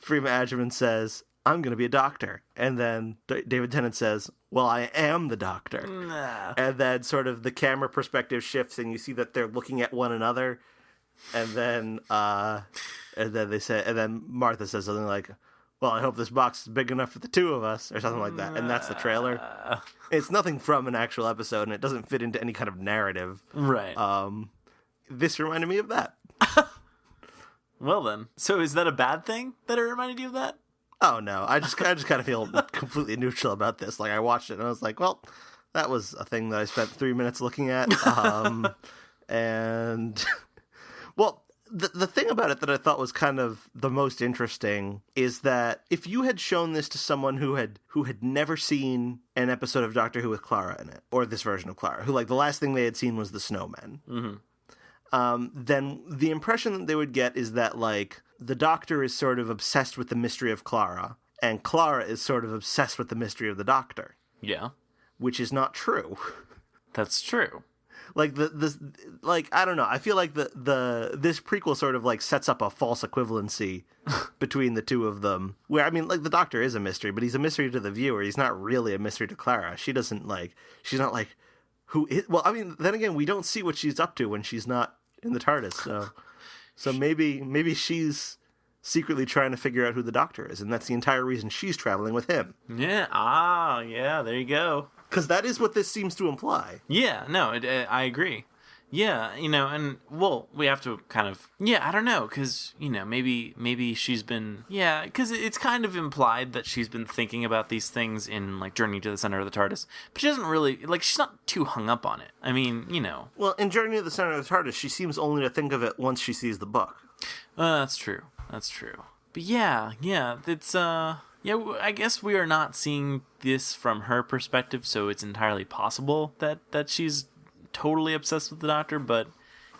Freema Agyeman says, "I'm going to be a doctor." And then David Tennant says, "Well, I am the Doctor." Nah. And then sort of the camera perspective shifts and you see that they're looking at one another. And then they say, and then Martha says something like, "Well, I hope this box is big enough for the two of us," or something like that. And that's the trailer. It's nothing from an actual episode, and it doesn't fit into any kind of narrative. Right. This reminded me of that. Well then, so is that a bad thing that it reminded you of that? Oh no, I just kind of feel completely neutral about this. I watched it and I was like, well, that was a thing that I spent 3 minutes looking at. And well, the thing about it that I thought was kind of the most interesting is that if you had shown this to someone who had never seen an episode of Doctor Who with Clara in it, or this version of Clara, who the last thing they had seen was the Snowmen. Mm-hmm. Then the impression that they would get is that, the Doctor is sort of obsessed with the mystery of Clara, and Clara is sort of obsessed with the mystery of the Doctor. Yeah. Which is not true. That's true. I don't know. I feel like this prequel sort of, sets up a false equivalency between the two of them. Where, the Doctor is a mystery, but he's a mystery to the viewer. He's not really a mystery to Clara. She's not who is... Well, then again, we don't see what she's up to when she's not in the TARDIS. So maybe she's secretly trying to figure out who the Doctor is, and that's the entire reason she's traveling with him. Yeah. Yeah. There you go. Because that is what this seems to imply. Yeah. No, I agree. Yeah, and well, we have to kind of, I don't know, because, maybe she's been, because it's kind of implied that she's been thinking about these things in, like, Journey to the Center of the TARDIS, but she doesn't really, like, she's not too hung up on it. I mean, Well, in Journey to the Center of the TARDIS, she seems only to think of it once she sees the book. That's true. But it's, I guess we are not seeing this from her perspective, so it's entirely possible that she's totally obsessed with the Doctor, but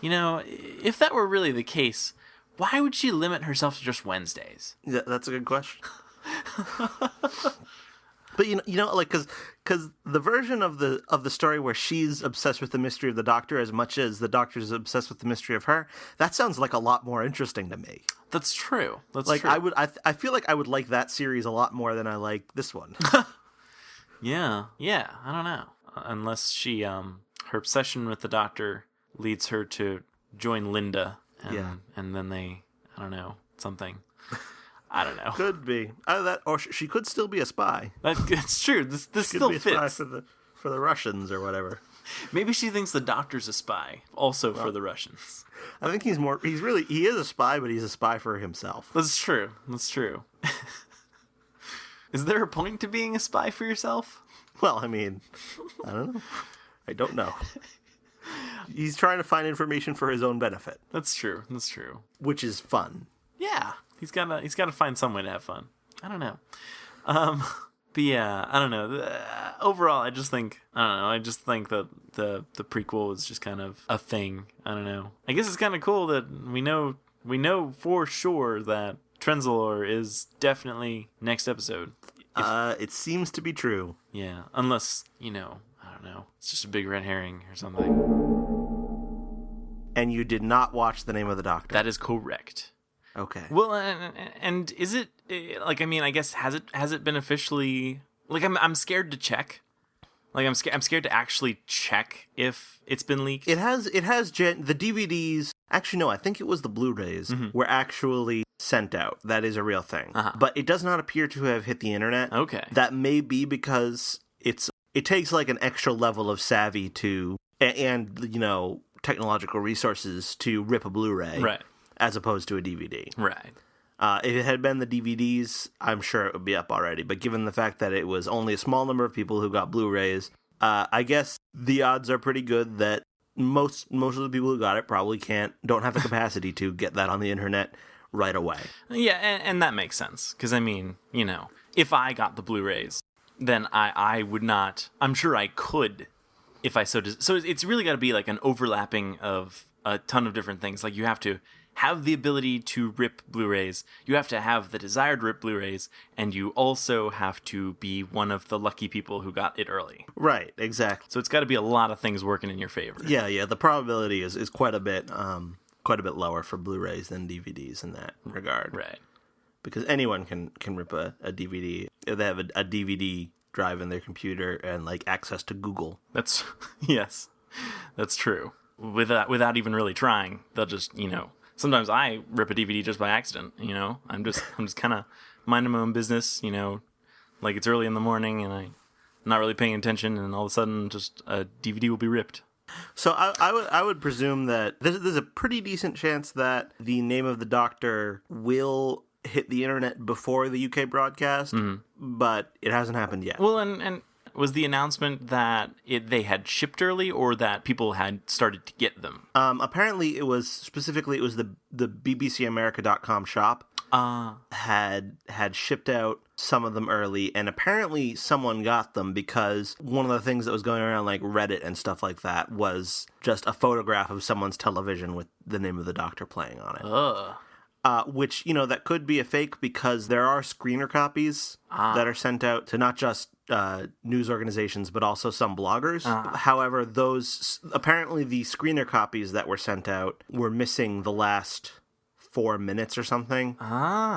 if that were really the case, why would she limit herself to just Wednesdays? Yeah, that's a good question. But like, because the version of the story where she's obsessed with the mystery of the Doctor as much as the Doctor's obsessed with the mystery of her, that sounds like a lot more interesting to me. That's true. True. I feel like I would like that series a lot more than I like this one. Yeah, I don't know. Unless she her obsession with the Doctor leads her to join Linda, and then they, I don't know, something. I don't know. Could be or she could still be a spy. That's true. This could still be a fits spy for the Russians or whatever. Maybe she thinks the Doctor's a spy, also for the Russians. I think he is a spy, but he's a spy for himself. That's true. Is there a point to being a spy for yourself? Well, I mean, I don't know. I don't know. He's trying to find information for his own benefit. That's true. Which is fun. Yeah. He's gotta find some way to have fun. I don't know. But yeah, I don't know. Overall, I just think that the prequel is just kind of a thing. I don't know. I guess it's kind of cool that we know for sure that Trenzalore is definitely next episode. It seems to be true. Yeah, unless, I don't know. It's just a big red herring or something. And you did not watch The Name of the Doctor. That is correct. Okay. Well, and is it, like, I mean, I guess, has it been officially, like, I'm scared to check. Like, I'm scared to actually check if it's been leaked. It has the DVDs, actually no, I think it was the Blu-rays, were actually sent out. That is a real thing. Uh-huh. But it does not appear to have hit the internet. Okay. That may be because it takes like an extra level of savvy and technological resources to rip a Blu-ray. Right. As opposed to a DVD. Right. If it had been the DVDs, I'm sure it would be up already. But given the fact that it was only a small number of people who got Blu-rays, I guess the odds are pretty good that most of the people who got it probably don't have the capacity to get that on the internet right away. Yeah, and that makes sense. Because, I mean, if I got the Blu-rays, then I would not... I'm sure I could if I so... So it's really got to be like an overlapping of a ton of different things. Like, you have to have the ability to rip Blu-rays, you have to have the desired rip Blu-rays, and you also have to be one of the lucky people who got it early. Right, exactly. So it's got to be a lot of things working in your favor. Yeah, the probability is quite a bit lower for Blu-rays than DVDs in that regard. Right. Because anyone can rip a DVD. If they have a DVD drive in their computer and like access to Google. Yes, that's true. Without even really trying, they'll just, sometimes I rip a DVD just by accident, I'm just kind of minding my own business, like it's early in the morning and I'm not really paying attention, and all of a sudden just a DVD will be ripped. So I would presume that there's a pretty decent chance that The Name of the Doctor will hit the internet before the UK broadcast, but it hasn't happened yet. Well, and was the announcement that they had shipped early, or that people had started to get them? Apparently, it was the BBCAmerica.com shop had shipped out some of them early, and apparently someone got them because one of the things that was going around like Reddit and stuff like that was just a photograph of someone's television with The Name of the Doctor playing on it. Which, that could be a fake because there are screener copies that are sent out to not just news organizations, but also some bloggers. However, apparently the screener copies that were sent out were missing the last 4 minutes or something.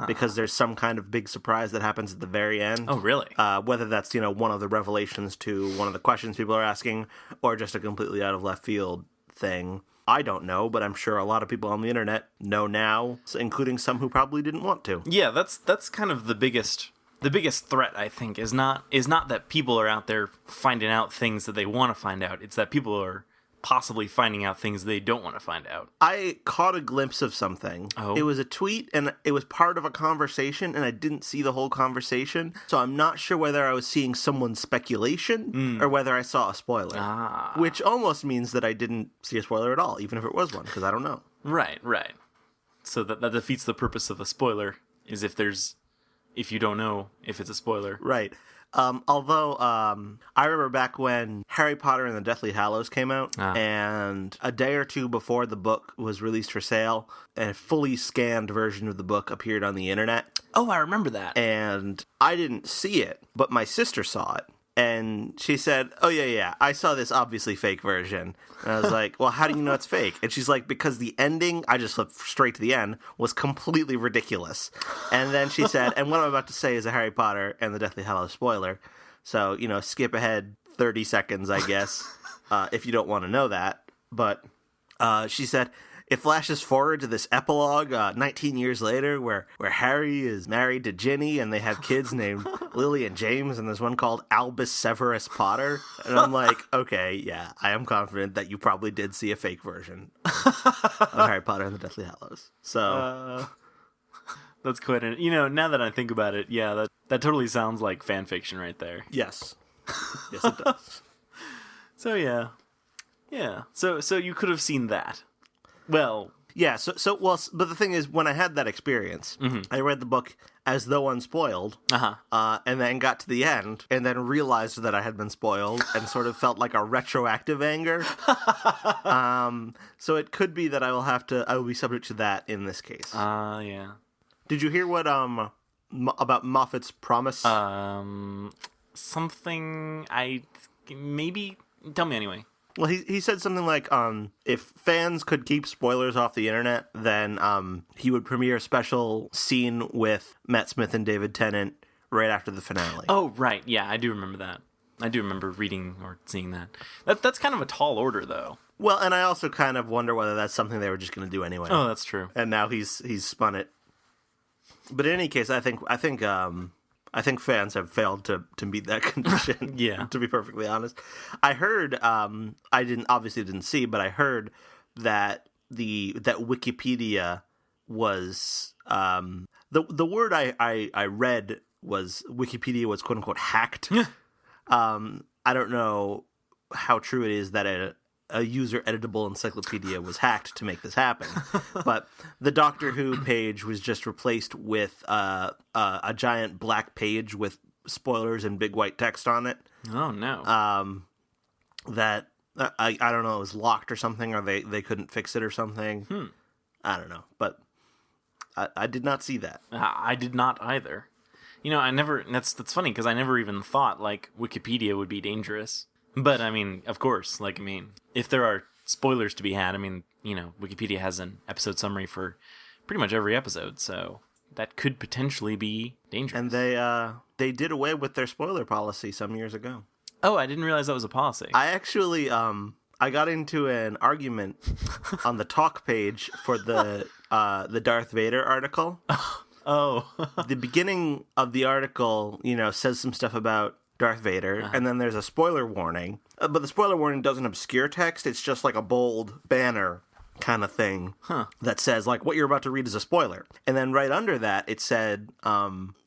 Because there's some kind of big surprise that happens at the very end. Oh, really? Whether that's, one of the revelations to one of the questions people are asking, or just a completely out of left field thing. I don't know, but I'm sure a lot of people on the internet know now, including some who probably didn't want to. Yeah, that's kind of the biggest threat, I think, is not that people are out there finding out things that they want to find out. It's that people are possibly finding out things they don't want to find out. I caught a glimpse of something. Oh. It was a tweet, and it was part of a conversation, and I didn't see the whole conversation, so I'm not sure whether I was seeing someone's speculation or whether I saw a spoiler. Which almost means that I didn't see a spoiler at all, even if it was one, because I don't know. Right. So that defeats the purpose of a spoiler, is if you don't know if it's a spoiler. Right. Although I remember back when Harry Potter and the Deathly Hallows came out, and a day or two before the book was released for sale, a fully scanned version of the book appeared on the internet. Oh, I remember that. And I didn't see it, but my sister saw it. And she said, oh, yeah, I saw this obviously fake version. And I was like, well, how do you know it's fake? And she's like, because the ending, I just flipped straight to the end, was completely ridiculous. And then she said, and what I'm about to say is a Harry Potter and the Deathly Hallows spoiler. So, skip ahead 30 seconds, I guess, if you don't want to know that. But she said, it flashes forward to this epilogue 19 years later where Harry is married to Ginny and they have kids named Lily and James, and there's one called Albus Severus Potter. And I'm like, okay, yeah, I am confident that you probably did see a fake version of Harry Potter and the Deathly Hallows. So that's quite now that I think about it, yeah, that totally sounds like fan fiction right there. Yes. Yes, it does. So, yeah. So you could have seen that. Well, yeah. But the thing is, when I had that experience, I read the book as though unspoiled, and then got to the end, and then realized that I had been spoiled, and sort of felt like a retroactive anger. So it could be that I will be subject to that in this case. Yeah. Did you hear what about Moffat's promise? Something maybe tell me anyway. Well, he said something like, if fans could keep spoilers off the internet, then he would premiere a special scene with Matt Smith and David Tennant right after the finale. Oh, right. Yeah, I do remember that. I do remember reading or seeing that. That's kind of a tall order, though. Well, and I also kind of wonder whether that's something they were just going to do anyway. Oh, that's true. And now he's spun it. But in any case, I think fans have failed to meet that condition. Yeah. To be perfectly honest, I heard I didn't see, but I heard that that Wikipedia was the word I read was Wikipedia was quote unquote hacked. I don't know how true it is that a user editable encyclopedia was hacked to make this happen, but the Doctor Who page was just replaced with a giant black page with spoilers and big white text on it. Oh no! That I don't know, it was locked or something, or they couldn't fix it or something. I don't know, but I did not see that. I did not either. I never. That's funny because I never even thought like Wikipedia would be dangerous. But, I mean, of course, if there are spoilers to be had, Wikipedia has an episode summary for pretty much every episode, so that could potentially be dangerous. And they did away with their spoiler policy some years ago. Oh, I didn't realize that was a policy. I actually, I got into an argument on the talk page for the Darth Vader article. Oh. The beginning of the article, says some stuff about Darth Vader, and then there's a spoiler warning. But the spoiler warning doesn't obscure text. It's just like a bold banner kind of thing that says, like, what you're about to read is a spoiler. And then right under that, it said,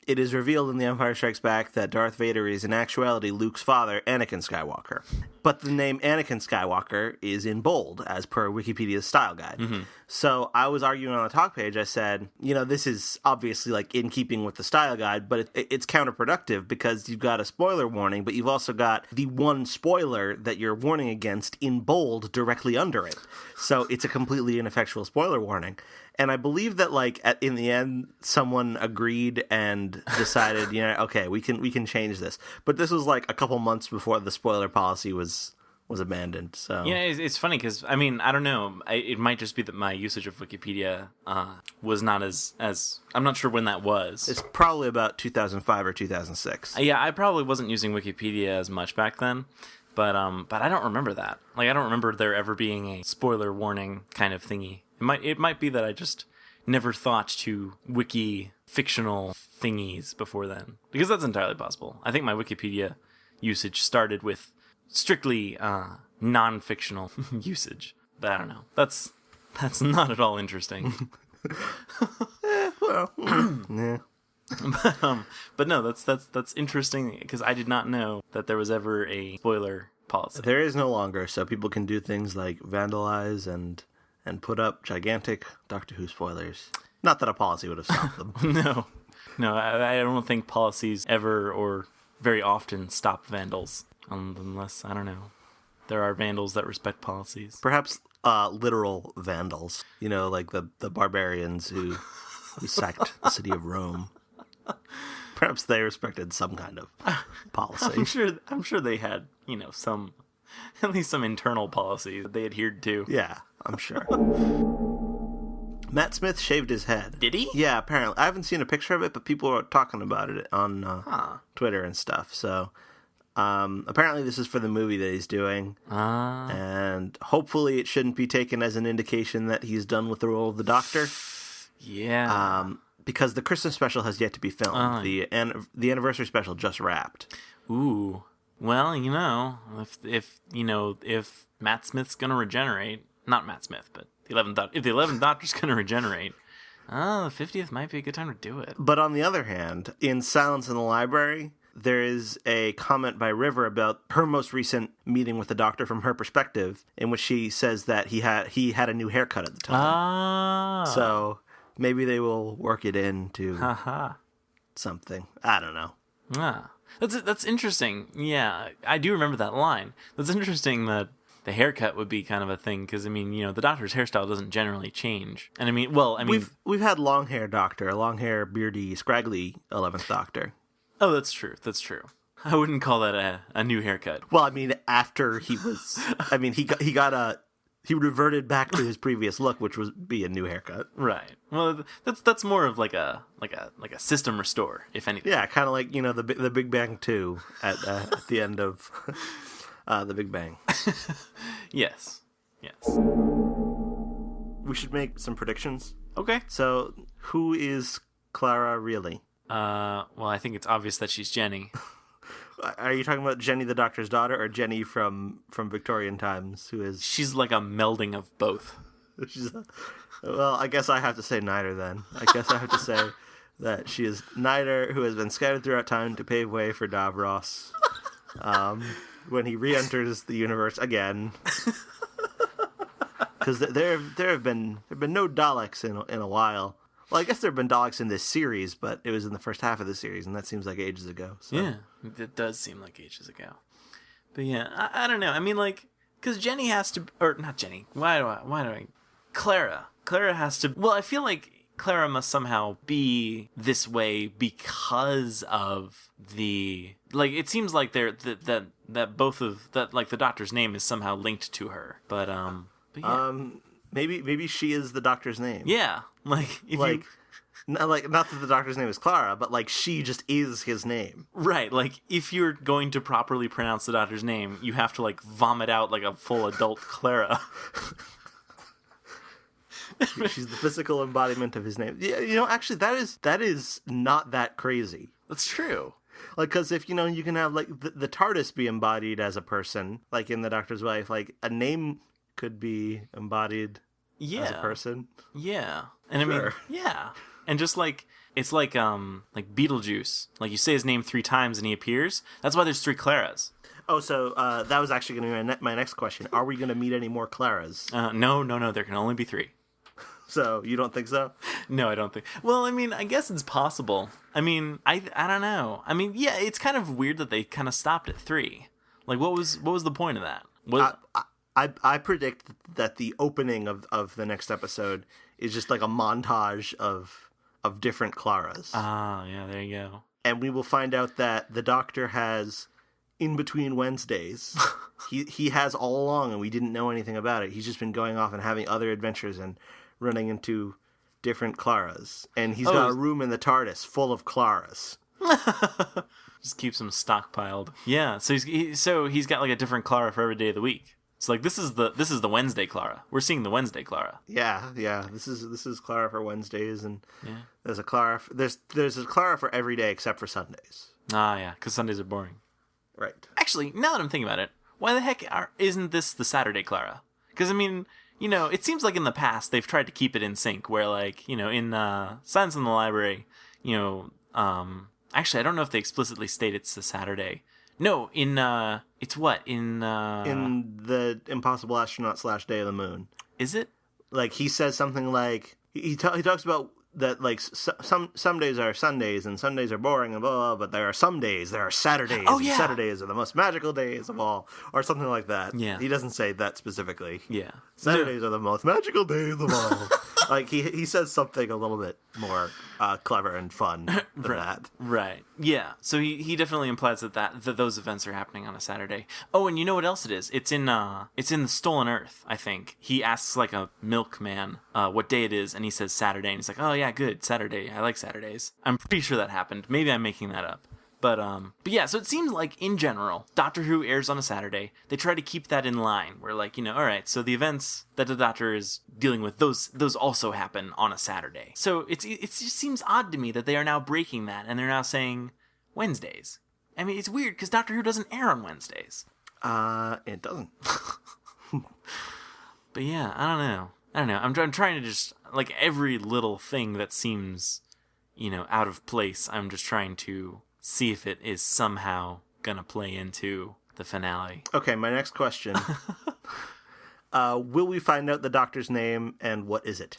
it is revealed in The Empire Strikes Back that Darth Vader is in actuality Luke's father, Anakin Skywalker. But the name Anakin Skywalker is in bold, as per Wikipedia's style guide. So I was arguing on the talk page. I said, this is obviously like in keeping with the style guide, but it's counterproductive because you've got a spoiler warning, but you've also got the one spoiler that you're warning against in bold directly under it. So it's a completely ineffectual spoiler warning. And I believe that, in the end, someone agreed and decided, okay, we can change this. But this was a couple months before the spoiler policy was abandoned. So yeah, it's funny because I don't know. It might just be that my usage of Wikipedia was not as I'm not sure when that was. It's probably about 2005 or 2006. Yeah, I probably wasn't using Wikipedia as much back then. But I don't remember that. Like, I don't remember there ever being a spoiler warning kind of thingy. It might be that I just never thought to wiki fictional thingies before then, because that's entirely possible. I think my Wikipedia usage started with strictly non-fictional usage, but I don't know. That's not at all interesting. Yeah. But no, that's interesting, because I did not know that there was ever a spoiler policy. There is no longer, so people can do things like vandalize and put up gigantic Doctor Who spoilers. Not that a policy would have stopped them. No, I don't think policies ever or very often stop vandals, unless, I don't know, there are vandals that respect policies. Perhaps literal vandals, like the barbarians who sacked the city of Rome. Perhaps they respected some kind of policy. I'm sure they had, some, at least some internal policy that they adhered to. Yeah, I'm sure. Matt Smith shaved his head. Did he? Yeah, apparently. I haven't seen a picture of it, but people are talking about it on Twitter and stuff. So apparently this is for the movie that he's doing. And hopefully it shouldn't be taken as an indication that he's done with the role of the Doctor. Yeah. Because the Christmas special has yet to be filmed. The anniversary special just wrapped. Ooh. Well, if Matt Smith's gonna regenerate, not Matt Smith, but if the 11th Doctor's gonna regenerate, the 50th might be a good time to do it. But on the other hand, in Silence in the Library, there is a comment by River about her most recent meeting with the Doctor from her perspective, in which she says that he had a new haircut at the time. So maybe they will work it into something. I don't know. That's interesting. Yeah, I do remember that line. That's interesting that the haircut would be kind of a thing, because, the Doctor's hairstyle doesn't generally change. And we've had long hair Doctor, a long hair, beardy, scraggly 11th Doctor. Oh, that's true. I wouldn't call that a new haircut. Well, after he was, he reverted back to his previous look, which would be a new haircut. Right. Well, that's more of like a system restore, if anything. Yeah, kind of like the Big Bang 2 at the end of the Big Bang. Yes. We should make some predictions. Okay. So, who is Clara really? Well, I think it's obvious that she's Jenny. Are you talking about Jenny, the Doctor's daughter, or Jenny from Victorian times, who is... She's like a melding of both. Well, I guess I have to say neither, then. I guess I have to say that she is neither, who has been scattered throughout time to pave way for Davros when he re-enters the universe again. Because there have been no Daleks in a while. Well, I guess there have been Daleks in this series, but it was in the first half of the series, and that seems like ages ago. So. Yeah, it does seem like ages ago. But yeah, I don't know. Because Jenny has to, or not Jenny. Why do I? Clara has to. Well, I feel like Clara must somehow be this way because of the. Like, it seems like that both of that, like, the Doctor's name is somehow linked to her. But yeah. Maybe she is the Doctor's name. Yeah, not that the Doctor's name is Clara, but like she just is his name. Right, like if you're going to properly pronounce the Doctor's name, you have to like vomit out like a full adult Clara. She's the physical embodiment of his name. Yeah, actually that is not that crazy. That's true. Like, because if you can have like the TARDIS be embodied as a person, like in The Doctor's Wife, like a name could be embodied as a person. Yeah. And sure. Yeah. And just like, it's like Beetlejuice. Like, you say his name 3 times and he appears. That's why there's 3 Claras. Oh, so that was actually going to be my next question. Are we going to meet any more Claras? No. There can only be 3. So, you don't think so? No, I don't think. Well, I guess it's possible. I don't know. Yeah, it's kind of weird that they kind of stopped at 3. Like, what was the point of that? I predict that the opening of the next episode is just like a montage of different Claras. Ah, yeah, there you go. And we will find out that the Doctor has in between Wednesdays. he has all along, and we didn't know anything about it. He's just been going off and having other adventures and running into different Claras. And he's got a room in the TARDIS full of Claras. Just keeps them stockpiled. Yeah, so he's got like a different Clara for every day of the week. So like this is the Wednesday Clara. We're seeing the Wednesday Clara. Yeah. This is Clara for Wednesdays, and there's a Clara. There's a Clara for every day except for Sundays. Ah, yeah, because Sundays are boring. Right. Actually, now that I'm thinking about it, why the heck isn't this the Saturday Clara? Because I mean, it seems like in the past they've tried to keep it in sync. Where like in Silence in the Library, actually I don't know if they explicitly state it's the Saturday. No, it's what? In the Impossible Astronaut / Day of the Moon. Is it? Like, he says something like, he talks about that, like, some days are Sundays, and Sundays are boring, and blah, blah, but there are some days, there are Saturdays, and Saturdays are the most magical days of all, or something like that. Yeah. He doesn't say that specifically. Yeah. Saturdays are the most magical days of all. Like, he says something a little bit more clever and fun than that. Right. Yeah. So he definitely implies that those events are happening on a Saturday. Oh, and you know what else it is? It's in the Stolen Earth, I think. He asks like a milkman what day it is, and he says Saturday, and he's like, oh yeah, good, Saturday. I like Saturdays. I'm pretty sure that happened. Maybe I'm making that up. But yeah, so it seems like, in general, Doctor Who airs on a Saturday. They try to keep that in line, where, like, all right, so the events that the Doctor is dealing with, those also happen on a Saturday. So it just seems odd to me that they are now breaking that, and they're now saying Wednesdays. I mean, it's weird, because Doctor Who doesn't air on Wednesdays. It doesn't. But yeah, I don't know. I'm trying to just, like, every little thing that seems, out of place, I'm just trying to see if it is somehow gonna play into the finale. Okay, my next question. Will we find out the Doctor's name, and what is it?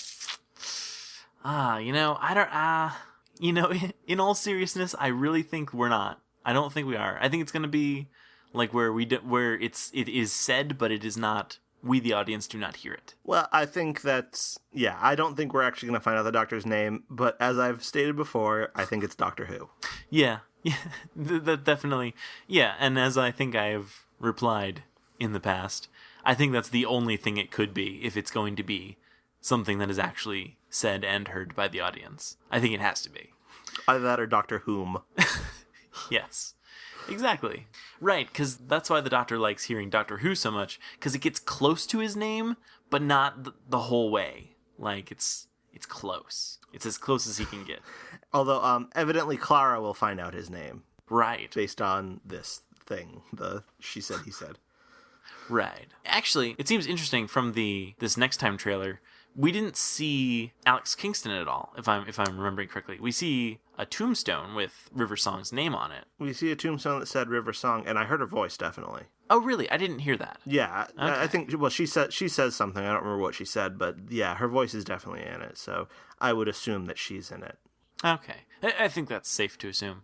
I don't, in all seriousness, I really think we're not. I don't think we are. I think it's gonna be like where it is said, but it is not, we the audience do not hear it. Well, I think I don't think we're actually gonna find out the Doctor's name, but as I've stated before, I think it's Doctor Who. Yeah, that definitely. Yeah, and as I think I have replied in the past, I think that's the only thing it could be if it's going to be something that is actually said and heard by the audience. I think it has to be. Either that or Doctor Whom. Yes, exactly. Right, because that's why the Doctor likes hearing Doctor Who so much, because it gets close to his name, but not the whole way. Like, it's close. It's as close as he can get. Although, evidently Clara will find out his name. Right. Based on this thing, she said, he said. Right. Actually, it seems interesting from this Next Time trailer. We didn't see Alex Kingston at all, if I'm remembering correctly. We see a tombstone with River Song's name on it. We see a tombstone that said River Song, and I heard her voice, definitely. Oh, really? I didn't hear that. Yeah, okay. I think, well, she says something. I don't remember what she said, but yeah, her voice is definitely in it, so I would assume that she's in it. Okay. I think that's safe to assume.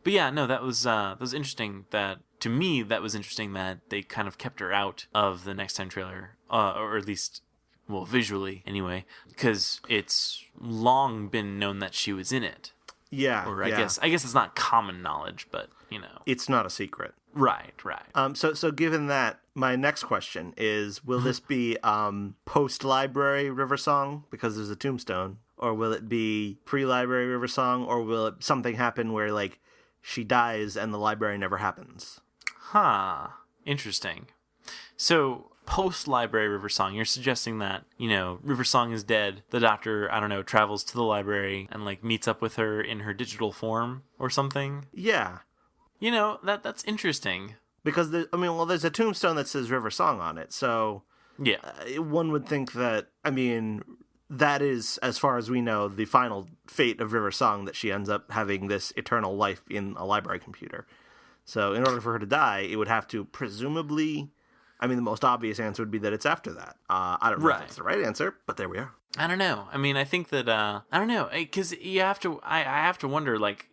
But yeah, no, that was interesting. To me, that was interesting that they kind of kept her out of the Next Time trailer, or at least, well, visually anyway, because it's long been known that she was in it. Yeah. Or I guess it's not common knowledge, but it's not a secret. Right. So given that, my next question is: will this be post-library River Song because there's a tombstone, or will it be pre-library River Song, or will something happen where like she dies and the library never happens? Huh. Interesting. So, post-library River Song, you're suggesting that, River Song is dead. The Doctor, I don't know, travels to the library and, like, meets up with her in her digital form or something? Yeah. That's interesting. Because, there's a tombstone that says River Song on it, so... Yeah. One would think that, that is, as far as we know, the final fate of River Song, that she ends up having this eternal life in a library computer. So in order for her to die, it would have to presumably... the most obvious answer would be that it's after that. I don't know if that's the right answer, but there we are. I don't know. I think that, I don't know, because you have to, I have to wonder, like,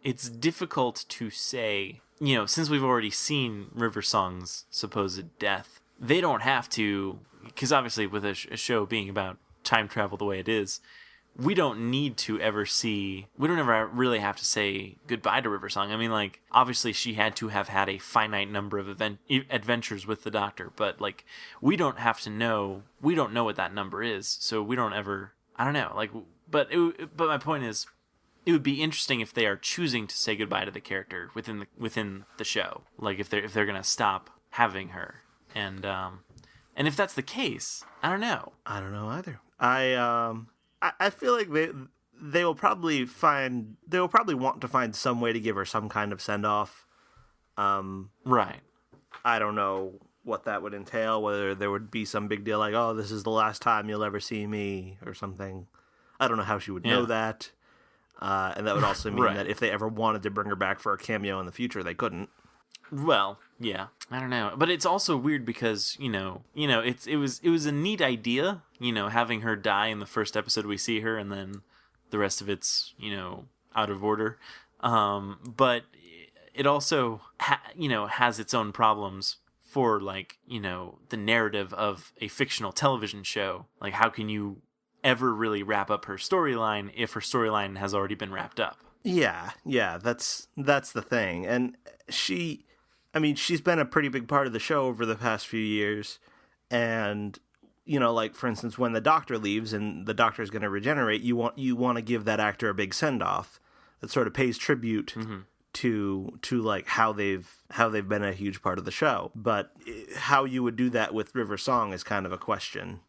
it's difficult to say, since we've already seen River Song's supposed death, they don't have to, because obviously with a show being about time travel the way it is, we don't need to ever we don't ever really have to say goodbye to River Song. Obviously she had to have had a finite number of adventures with the Doctor, but, like, we don't know what that number is, so we don't ever, I don't know, like, but my point is, it would be interesting if they are choosing to say goodbye to the character within the show. Like if they're gonna stop having her, and if that's the case, I don't know. I don't know either. I feel like they will probably want to find some way to give her some kind of send off. Right. I don't know what that would entail, whether there would be some big deal like, oh, this is the last time you'll ever see me or something. I don't know how she would know that. And that would also mean that if they ever wanted to bring her back for a cameo in the future, they couldn't. Well, yeah, I don't know, but it's also weird because it was a neat idea, having her die in the first episode we see her, and then the rest of it's out of order. But it also has its own problems for the narrative of a fictional television show. Like, how can you ever really wrap up her storyline if her storyline has already been wrapped up? Yeah, that's the thing. And she's been a pretty big part of the show over the past few years. And, for instance, when the Doctor leaves and the Doctor is going to regenerate, you want to give that actor a big send-off that sort of pays tribute to how they've been a huge part of the show. But how you would do that with River Song is kind of a question.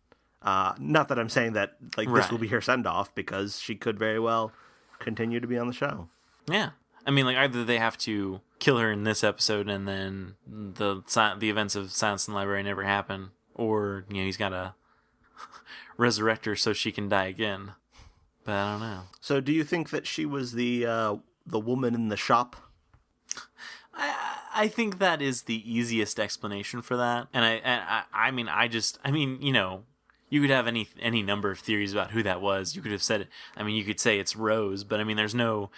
Not that I'm saying that this will be her send-off, because she could very well continue to be on the show. Yeah. Either they have to kill her in this episode and then the events of Silence in the Library never happen, or he's got to resurrect her so she can die again. But I don't know. So do you think that she was the woman in the shop? I think that is the easiest explanation for that. And you could have any number of theories about who that was. You could have said, you could say it's Rose, but there's no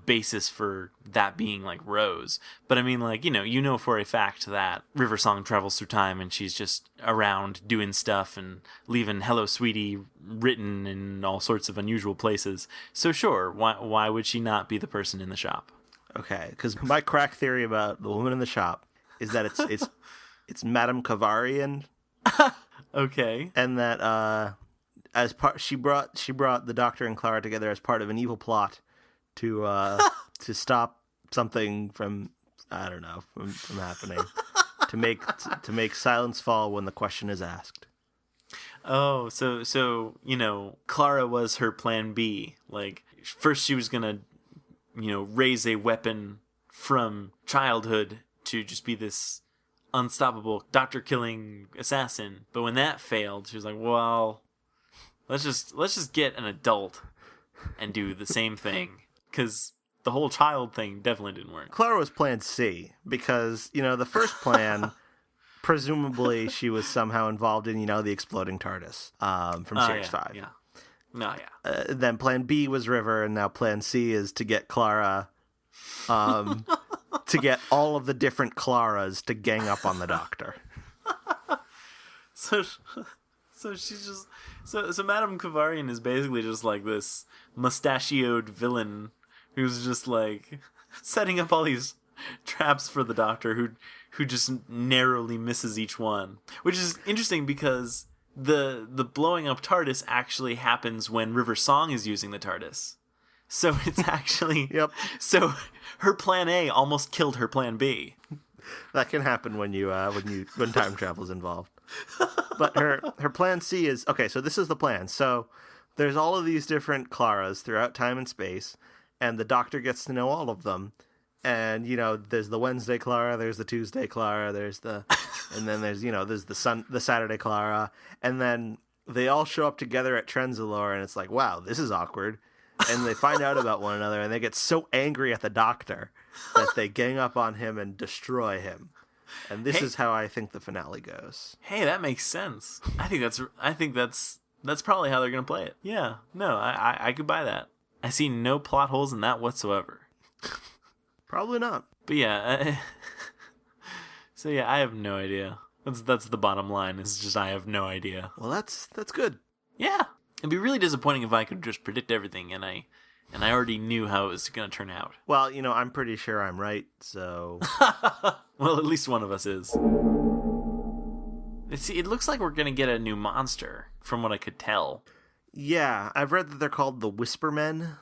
basis for that being Rose. But for a fact that River Song travels through time and she's just around doing stuff and leaving "Hello, Sweetie" written in all sorts of unusual places. So sure, why would she not be the person in the shop? Okay, because my crack theory about the woman in the shop is that it's Madame Kavarian. Okay. And that she brought the Doctor and Clara together as part of an evil plot to stop something from happening, to make silence fall when the question is asked. Oh, so Clara was her plan B. First she was gonna raise a weapon from childhood to just be this unstoppable doctor-killing assassin. But when that failed, she was like, well, let's just get an adult and do the same thing, because the whole child thing definitely didn't work. Clara was plan C, because, the first plan, presumably she was somehow involved in, the exploding TARDIS from Series 5. Yeah. No, yeah. Then plan B was River, and now plan C is to get Clara... to get all of the different Claras to gang up on the Doctor. So she's just so Madame Kavarian is basically just this mustachioed villain who's just setting up all these traps for the Doctor who just narrowly misses each one, which is interesting because the blowing up TARDIS actually happens when River Song is using the TARDIS. So it's actually... Yep. So her plan A almost killed her plan B. That can happen when time travel is involved. But her plan C is... Okay, so this is the plan. So there's all of these different Claras throughout time and space, and the Doctor gets to know all of them. And, there's the Wednesday Clara, there's the Tuesday Clara, and then there's the Saturday Clara. And then they all show up together at Trenzalore, and it's like, wow, this is awkward. And they find out about one another, and they get so angry at the Doctor that they gang up on him and destroy him. And this is how I think the finale goes. Hey, that makes sense. I think that's probably how they're gonna play it. Yeah, no, I could buy that. I see no plot holes in that whatsoever. Probably not. But yeah, so yeah, I have no idea. That's the bottom line. It's just I have no idea. Well, that's good. Yeah. It'd be really disappointing if I could just predict everything and I already knew how it was going to turn out. Well, I'm pretty sure I'm right, so... Well, at least one of us is. It looks like we're going to get a new monster, from what I could tell. Yeah, I've read that they're called the Whispermen.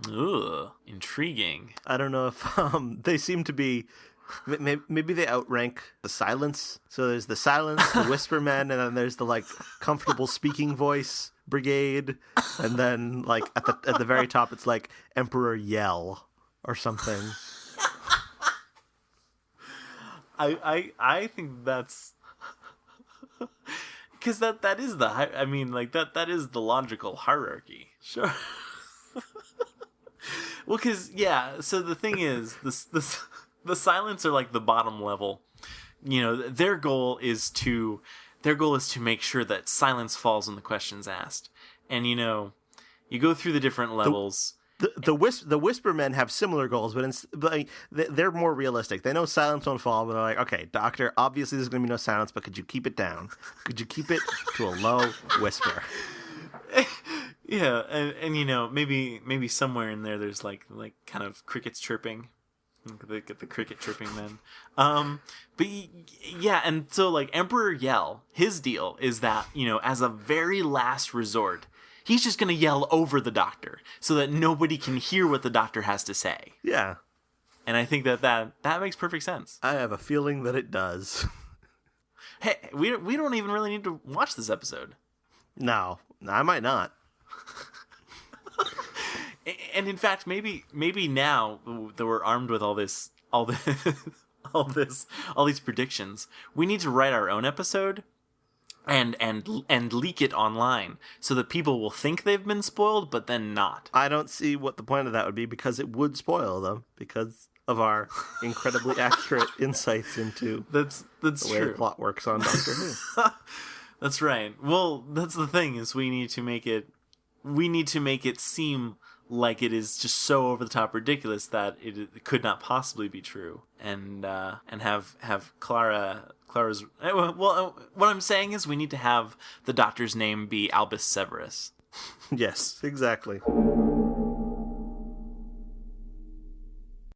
Ugh, intriguing. I don't know if they seem to be. Maybe they outrank the silence. So there's the silence, the whisper men, and then there's the like comfortable speaking voice brigade, and then like at the very top it's like Emperor Yell or something. I think that's because that is the I mean like that is the logical hierarchy. Sure. Well, because yeah. So the thing is, the silents are like the bottom level. You know, their goal is to make sure that silence falls when the question's asked. And you know, you go through the different levels. The whisper men have similar goals, but they're more realistic. They know silence won't fall, but they're like, okay, doctor, obviously there's going to be no silence, but could you keep it down? Could you keep it to a low whisper? Yeah, and you know, maybe somewhere in there's like kind of crickets chirping. Get the cricket chirping men. But yeah, and so like Emperor Yell, his deal is that, you know, as a very last resort, he's just going to yell over the doctor so that nobody can hear what the doctor has to say. Yeah. And I think that makes perfect sense. I have a feeling that it does. Hey, we don't even really need to watch this episode. No, I might not. And in fact, maybe now that we're armed with all these predictions, we need to write our own episode and leak it online so that people will think they've been spoiled, but then not. I don't see what the point of that would be, because it would spoil them because of our incredibly accurate insights into that's the way true. the plot works on Doctor Who. That's right. Well, that's the thing, is we need to make it seem like it is just so over the top ridiculous that it could not possibly be true, and have Clara's what I'm saying is we need to have the doctor's name be Albus Severus. Yes, exactly.